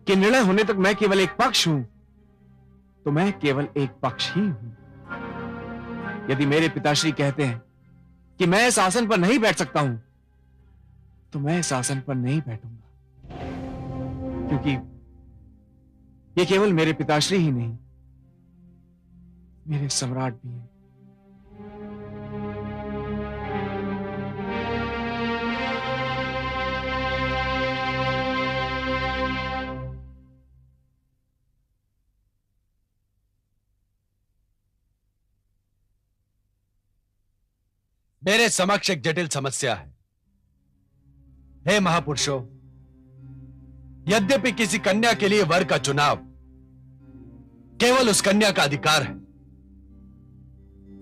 कि निर्णय होने तक मैं केवल एक पक्ष हूं, तो मैं केवल एक पक्ष ही हूं। यदि मेरे पिताश्री कहते हैं कि मैं इस आसन पर नहीं बैठ सकता हूं, तो मैं इस आसन पर नहीं बैठूंगा, क्योंकि ये केवल मेरे पिताश्री ही नहीं, मेरे सम्राट भी हैं। मेरे समक्ष एक जटिल समस्या है। हे महापुरुषों, यद्यपि किसी कन्या के लिए वर का चुनाव केवल उस कन्या का अधिकार है,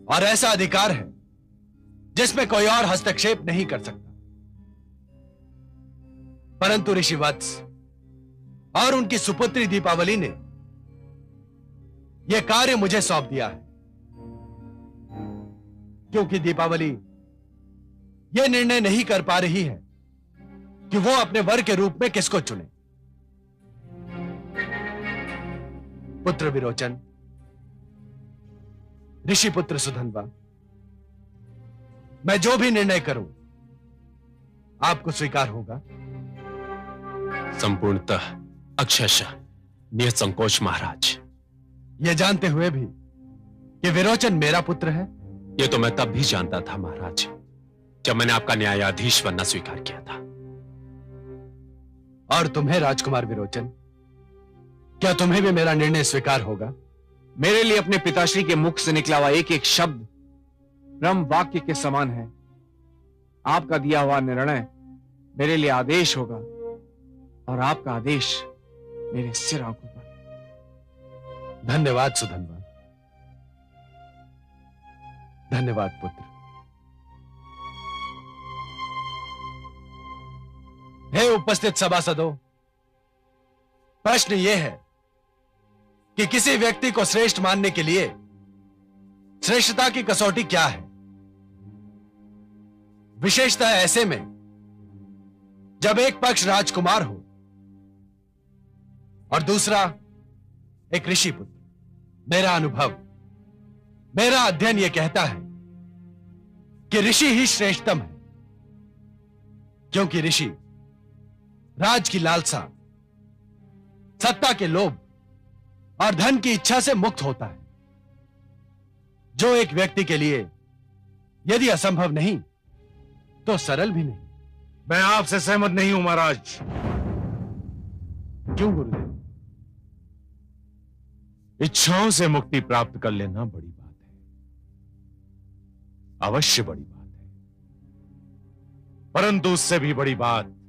और ऐसा अधिकार है जिसमें कोई और हस्तक्षेप नहीं कर सकता, परंतु ऋषि वत्स और उनकी सुपुत्री दीपावली ने यह कार्य मुझे सौंप दिया है, क्योंकि दीपावली यह निर्णय नहीं कर पा रही है कि वो अपने वर के रूप में किसको चुने। पुत्र विरोचन, ऋषि पुत्र सुधन्वा, मैं जो भी निर्णय करूं आपको स्वीकार होगा? संपूर्णतः, अक्षरशः निसंकोच महाराज। यह जानते हुए भी कि विरोचन मेरा पुत्र है? यह तो मैं तब भी जानता था महाराज, जब मैंने आपका न्यायाधीश बनना स्वीकार किया था। और तुम्हें राजकुमार विरोचन, क्या तुम्हें भी मेरा निर्णय स्वीकार होगा? मेरे लिए अपने पिताश्री के मुख से निकला हुआ एक एक शब्द ब्रह्म वाक्य के समान है। आपका दिया हुआ निर्णय मेरे लिए आदेश होगा, और आपका आदेश मेरे सिर आंखों पर। धन्यवाद सुधन्वा, धन्यवाद पुत्र। हे उपस्थित सभासदों, प्रश्न यह है कि किसी व्यक्ति को श्रेष्ठ मानने के लिए श्रेष्ठता की कसौटी क्या है? विशेषतः ऐसे में जब एक पक्ष राजकुमार हो और दूसरा एक ऋषि पुत्र। मेरा अनुभव, मेरा अध्ययन यह कहता है कि ऋषि ही श्रेष्ठतम है, क्योंकि ऋषि राज की लालसा, सत्ता के लोभ और धन की इच्छा से मुक्त होता है, जो एक व्यक्ति के लिए यदि असंभव नहीं तो सरल भी नहीं। मैं आपसे सहमत नहीं हूं महाराज। क्यों गुरुदेव? इच्छाओं से मुक्ति प्राप्त कर लेना बड़ी बात है, अवश्य बड़ी बात है, परंतु उससे भी बड़ी बात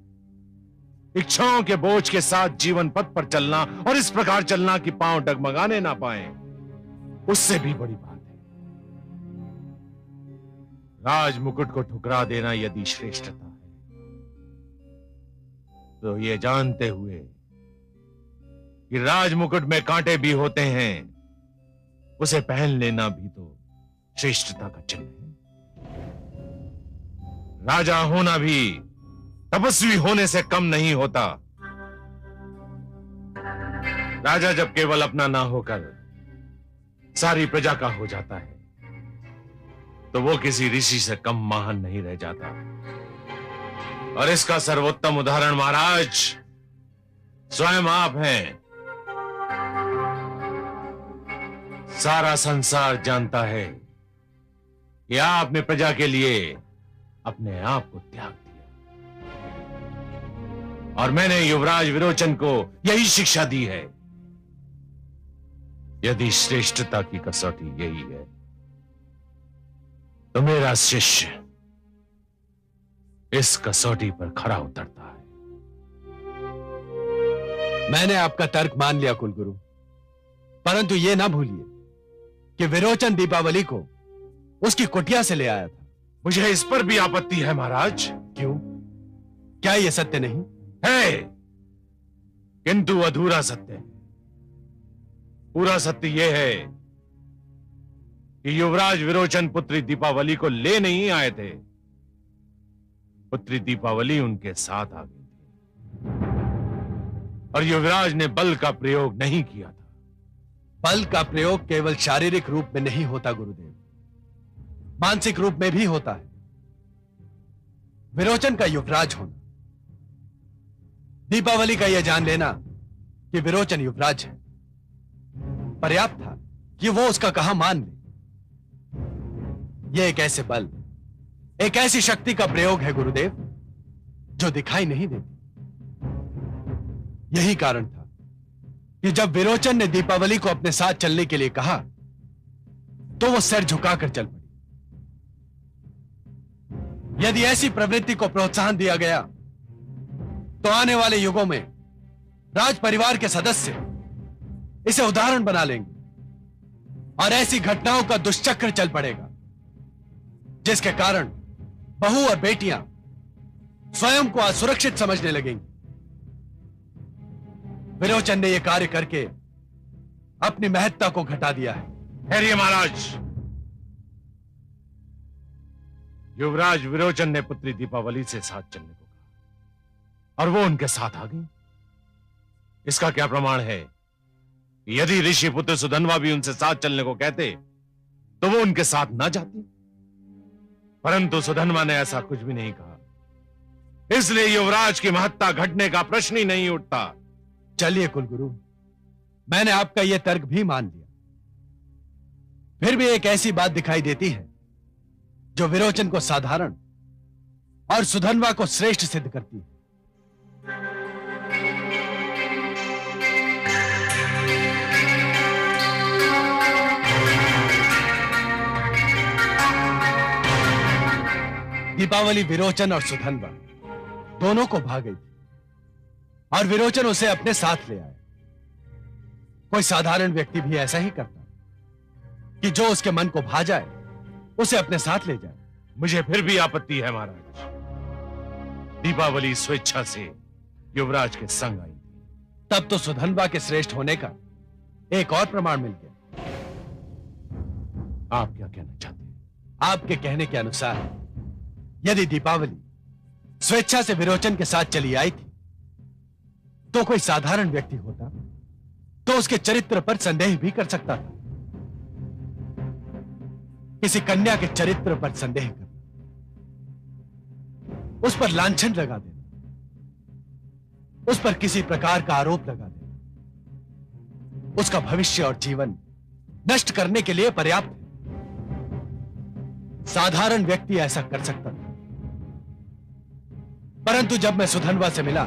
इच्छाओं के बोझ के साथ जीवन पथ पर चलना, और इस प्रकार चलना कि पांव डगमगाने ना पाए, उससे भी बड़ी बात है। राज मुकुट को ठुकरा देना यदि श्रेष्ठता है, तो ये जानते हुए कि राज मुकुट में कांटे भी होते हैं, उसे पहन लेना भी तो श्रेष्ठता का चिन्ह है। राजा होना भी तपस्वी होने से कम नहीं होता। राजा जब केवल अपना ना होकर सारी प्रजा का हो जाता है, तो वो किसी ऋषि से कम महान नहीं रह जाता। और इसका सर्वोत्तम उदाहरण महाराज स्वयं आप हैं। सारा संसार जानता है कि आपने प्रजा के लिए अपने आप को त्याग दिया, और मैंने युवराज विरोचन को यही शिक्षा दी है। यदि श्रेष्ठता की कसौटी यही है, तो मेरा शिष्य इस कसौटी पर खरा उतरता है। मैंने आपका तर्क मान लिया कुलगुरु, परंतु यह ना भूलिए कि विरोचन दीपावली को उसकी कुटिया से ले आया था। मुझे इस पर भी आपत्ति है महाराज। क्यों? क्या यह सत्य नहीं है? किंतु अधूरा सत्य है। पूरा सत्य यह है कि युवराज विरोचन पुत्री दीपावली को ले नहीं आए थे, पुत्री दीपावली उनके साथ आ गई थी, और युवराज ने बल का प्रयोग नहीं किया था। बल का प्रयोग केवल शारीरिक रूप में नहीं होता गुरुदेव, मानसिक रूप में भी होता है। विरोचन का युवराज होना, दीपावली का यह जान लेना कि विरोचन युवराज है, पर्याप्त था कि वो उसका कहा मान ले। यह एक ऐसे बल, एक ऐसी शक्ति का प्रयोग है गुरुदेव, जो दिखाई नहीं देती। यही कारण था कि जब विरोचन ने दीपावली को अपने साथ चलने के लिए कहा, तो वो सिर झुकाकर चल पड़ी। यदि ऐसी प्रवृत्ति को प्रोत्साहन दिया गया, तो आने वाले युगों में राज परिवार के सदस्य इसे उदाहरण बना लेंगे, और ऐसी घटनाओं का दुष्चक्र चल पड़ेगा, जिसके कारण बहू और बेटियां स्वयं को असुरक्षित समझने लगेंगी। विरोचन ने यह कार्य करके अपनी महत्ता को घटा दिया है। ठहरिए महाराज। युवराज विरोचन ने पुत्री दीपावली से साथ चलने को कहा, और वो उनके साथ आ गई। इसका क्या प्रमाण है? यदि ऋषि पुत्र सुधन्वा भी उनसे साथ चलने को कहते, तो वो उनके साथ ना जाती। परंतु सुधन्वा ने ऐसा कुछ भी नहीं कहा, इसलिए युवराज की महत्ता घटने का प्रश्न ही नहीं उठता। चलिए कुलगुरु, मैंने आपका यह तर्क भी मान लिया। फिर भी एक ऐसी बात दिखाई देती है जो विरोचन को साधारण और सुधन्वा को श्रेष्ठ सिद्ध करती है। दीपावली विरोचन और सुधन्वा दोनों को भा गई थी, और विरोचन उसे अपने साथ ले आया। कोई साधारण व्यक्ति भी ऐसा ही करता कि जो उसके मन को भा जाए उसे अपने साथ ले जाए। मुझे फिर भी आपत्ति है महाराज। दीपावली स्वेच्छा से युवराज के संग आई थी। तब तो सुधन्वा के श्रेष्ठ होने का एक और प्रमाण मिल गया। आप क्या कहना चाहते हैं? आपके कहने के अनुसार यदि दीपावली स्वेच्छा से विरोचन के साथ चली आई थी, तो कोई साधारण व्यक्ति होता तो उसके चरित्र पर संदेह भी कर सकता था। किसी कन्या के चरित्र पर संदेह करना, उस पर लांछन लगा देना, उस पर किसी प्रकार का आरोप लगा देना, उसका भविष्य और जीवन नष्ट करने के लिए पर्याप्त है। साधारण व्यक्ति ऐसा कर सकता था। परंतु जब मैं सुधन्वा से मिला,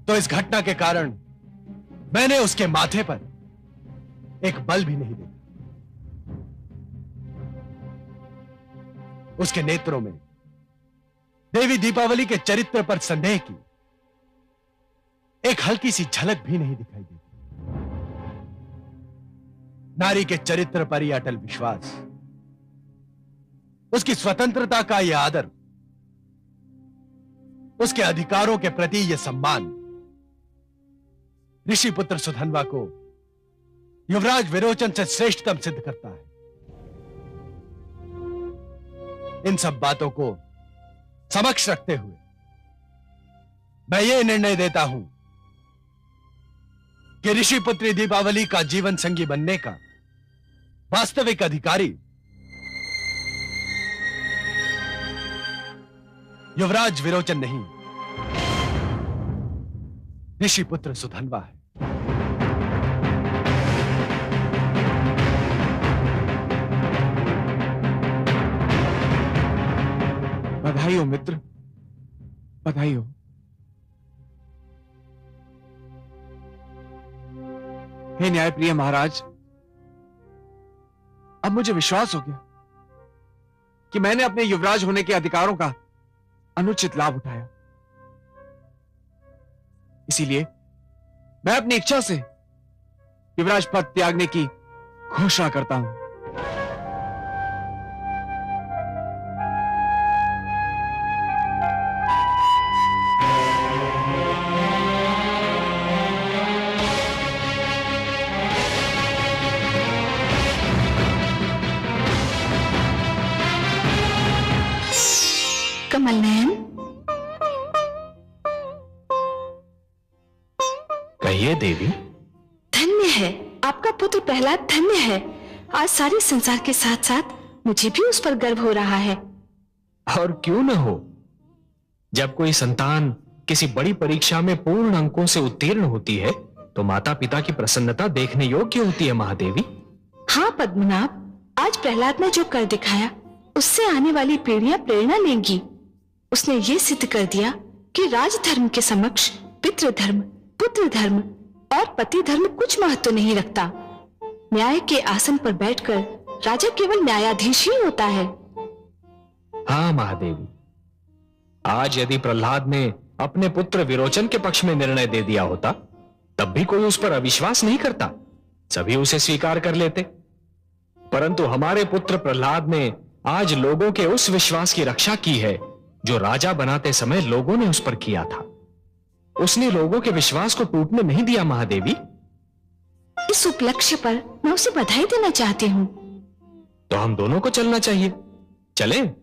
तो इस घटना के कारण मैंने उसके माथे पर एक बल भी नहीं देखा। उसके नेत्रों में देवी दीपावली के चरित्र पर संदेह की एक हल्की सी झलक भी नहीं दिखाई देती। नारी के चरित्र पर ही अटल विश्वास उसकी स्वतंत्रता का यह आदर, उसके अधिकारों के प्रति यह सम्मान ऋषि पुत्र सुधन्वा को युवराज विरोचन से श्रेष्ठतम सिद्ध करता है। इन सब बातों को समक्ष रखते हुए मैं ये निर्णय देता हूं कि ऋषि पुत्री दीपावली का जीवन संगी बनने का वास्तविक अधिकारी युवराज विरोचन नहीं, ऋषि पुत्र सुधन्वा है। बधाई हो मित्र, बधाई हो। हे न्यायप्रिय महाराज, अब मुझे विश्वास हो गया कि मैंने अपने युवराज होने के अधिकारों का अनुचित लाभ उठाया। इसीलिए मैं अपनी इच्छा से युवराज पद त्यागने की घोषणा करता हूं। कमल नयन, कहिए देवी। धन्य है आपका पुत्र प्रहलाद, धन्य है। आज सारे संसार के साथ साथ मुझे भी उस पर गर्व हो रहा है। और क्यों न हो, जब कोई संतान किसी बड़ी परीक्षा में पूर्ण अंकों से उत्तीर्ण होती है तो माता पिता की प्रसन्नता देखने योग्य होती है महादेवी। हाँ पद्मनाभ, आज प्रहलाद ने जो कर दिखाया उससे आने वाली पीढ़ियां प्रेरणा लेंगी। उसने ये सिद्ध कर दिया कि राजधर्म के समक्ष पितृधर्म, पुत्र धर्म और पति धर्म कुछ महत्व नहीं रखता। न्याय के आसन पर बैठकर राजा केवल न्यायाधीश ही होता है। हाँ महादेवी, आज यदि प्रहलाद ने अपने पुत्र विरोचन के पक्ष में निर्णय दे दिया होता तब भी कोई उस पर अविश्वास नहीं करता, सभी उसे स्वीकार कर लेते। परंतु हमारे पुत्र प्रहलाद ने आज लोगों के उस विश्वास की रक्षा की है जो राजा बनाते समय लोगों ने उस पर किया था। उसने लोगों के विश्वास को टूटने नहीं दिया महादेवी। इस उपलक्ष्य पर मैं उसे बधाई देना चाहती हूँ। तो हम दोनों को चलना चाहिए, चलें?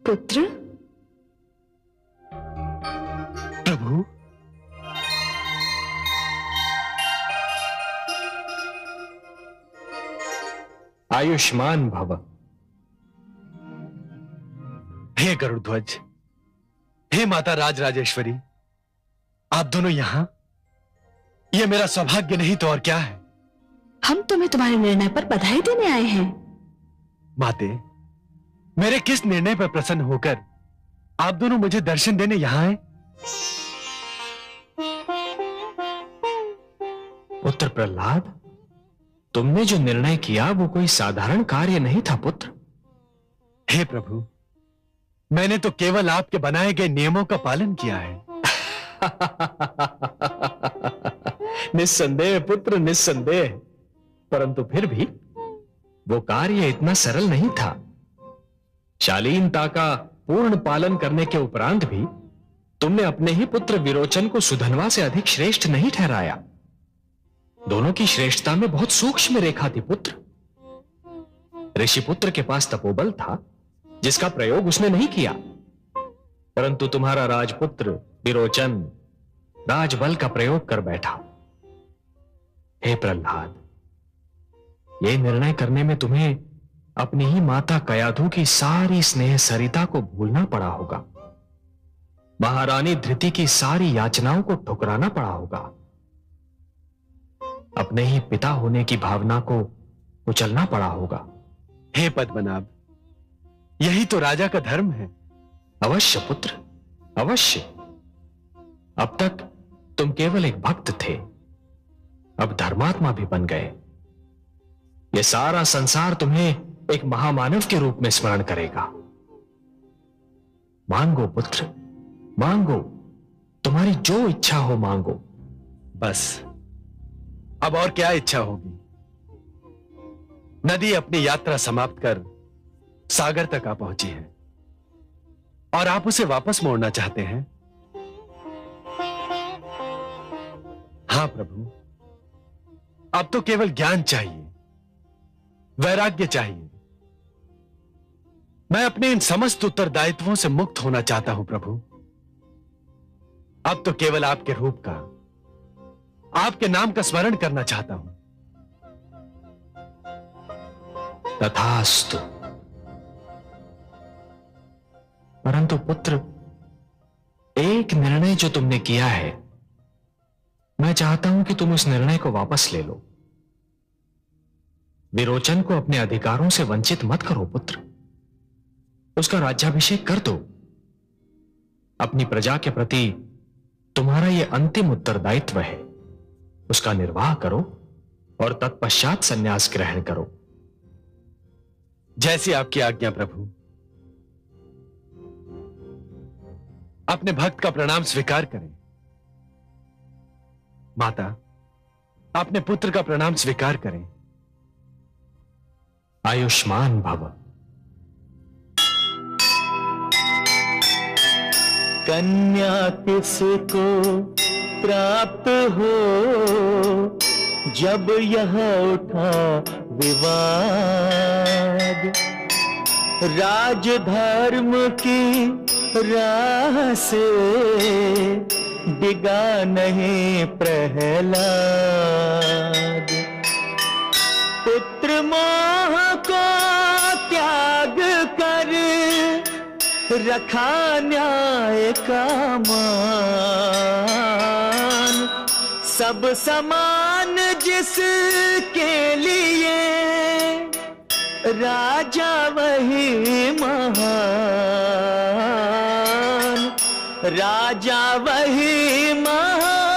पुत्र, प्रभु, आयुष्मान भव। हे गरुड़ध्वज, हे माता राजराजेश्वरी, आप दोनों यहां? यह मेरा सौभाग्य नहीं तो और क्या है। हम तुम्हें तुम्हारे निर्णय पर बधाई देने आए हैं। माते, मेरे किस निर्णय पर प्रसन्न होकर आप दोनों मुझे दर्शन देने यहां आए? पुत्र प्रहलाद, तुमने जो निर्णय किया वो कोई साधारण कार्य नहीं था पुत्र। हे प्रभु, मैंने तो केवल आपके बनाए गए नियमों का पालन किया है। निस्संदेह पुत्र, निस्संदेह। परंतु फिर भी वो कार्य इतना सरल नहीं था। शालीनता का पूर्ण पालन करने के उपरांत भी तुमने अपने ही पुत्र विरोचन को सुधन्वा से अधिक श्रेष्ठ नहीं ठहराया। दोनों की श्रेष्ठता में बहुत सूक्ष्म रेखा थी पुत्र। ऋषिपुत्र के पास तपोबल था जिसका प्रयोग उसने नहीं किया, परंतु तुम्हारा राजपुत्र विरोचन राजबल का प्रयोग कर बैठा। हे प्रहलाद, यह निर्णय करने में तुम्हें अपनी ही माता कयाधु की सारी स्नेह सरिता को भूलना पड़ा होगा। महारानी धृति की सारी याचनाओं को ठुकराना पड़ा होगा। अपने ही पिता होने की भावना को कुचलना पड़ा होगा। हे पद्मनाभ, यही तो राजा का धर्म है। अवश्य पुत्र, अवश्य। अब तक तुम केवल एक भक्त थे, अब धर्मात्मा भी बन गए। यह सारा संसार तुम्हें एक महामानव के रूप में स्मरण करेगा। मांगो पुत्र, मांगो। तुम्हारी जो इच्छा हो मांगो। बस अब और क्या इच्छा होगी? नदी अपनी यात्रा समाप्त कर सागर तक आ पहुंची है और आप उसे वापस मोड़ना चाहते हैं। हां प्रभु, अब तो केवल ज्ञान चाहिए, वैराग्य चाहिए। मैं अपने इन समस्त उत्तरदायित्वों से मुक्त होना चाहता हूं प्रभु। अब तो केवल आपके रूप का, आपके नाम का स्मरण करना चाहता हूं। तथास्तु। परंतु पुत्र, एक निर्णय जो तुमने किया है, मैं चाहता हूं कि तुम उस निर्णय को वापस ले लो। विरोचन को अपने अधिकारों से वंचित मत करो पुत्र। उसका राज्याभिषेक कर दो। अपनी प्रजा के प्रति तुम्हारा यह अंतिम उत्तरदायित्व है, उसका निर्वाह करो और तत्पश्चात संन्यास ग्रहण करो। जैसी आपकी आज्ञा प्रभु। अपने भक्त का प्रणाम स्वीकार करें। माता, अपने पुत्र का प्रणाम स्वीकार करें। आयुष्मान भव। कन्या किसको प्राप्त हो जब यह उठा विवाद, राजधर्म की राह से डिगा नहीं प्रहलाद। पुत्र मोह को त्याग कर रखा न्याय का मान, सब समान जिसके लिए राजा वही महान, राजा वही महान।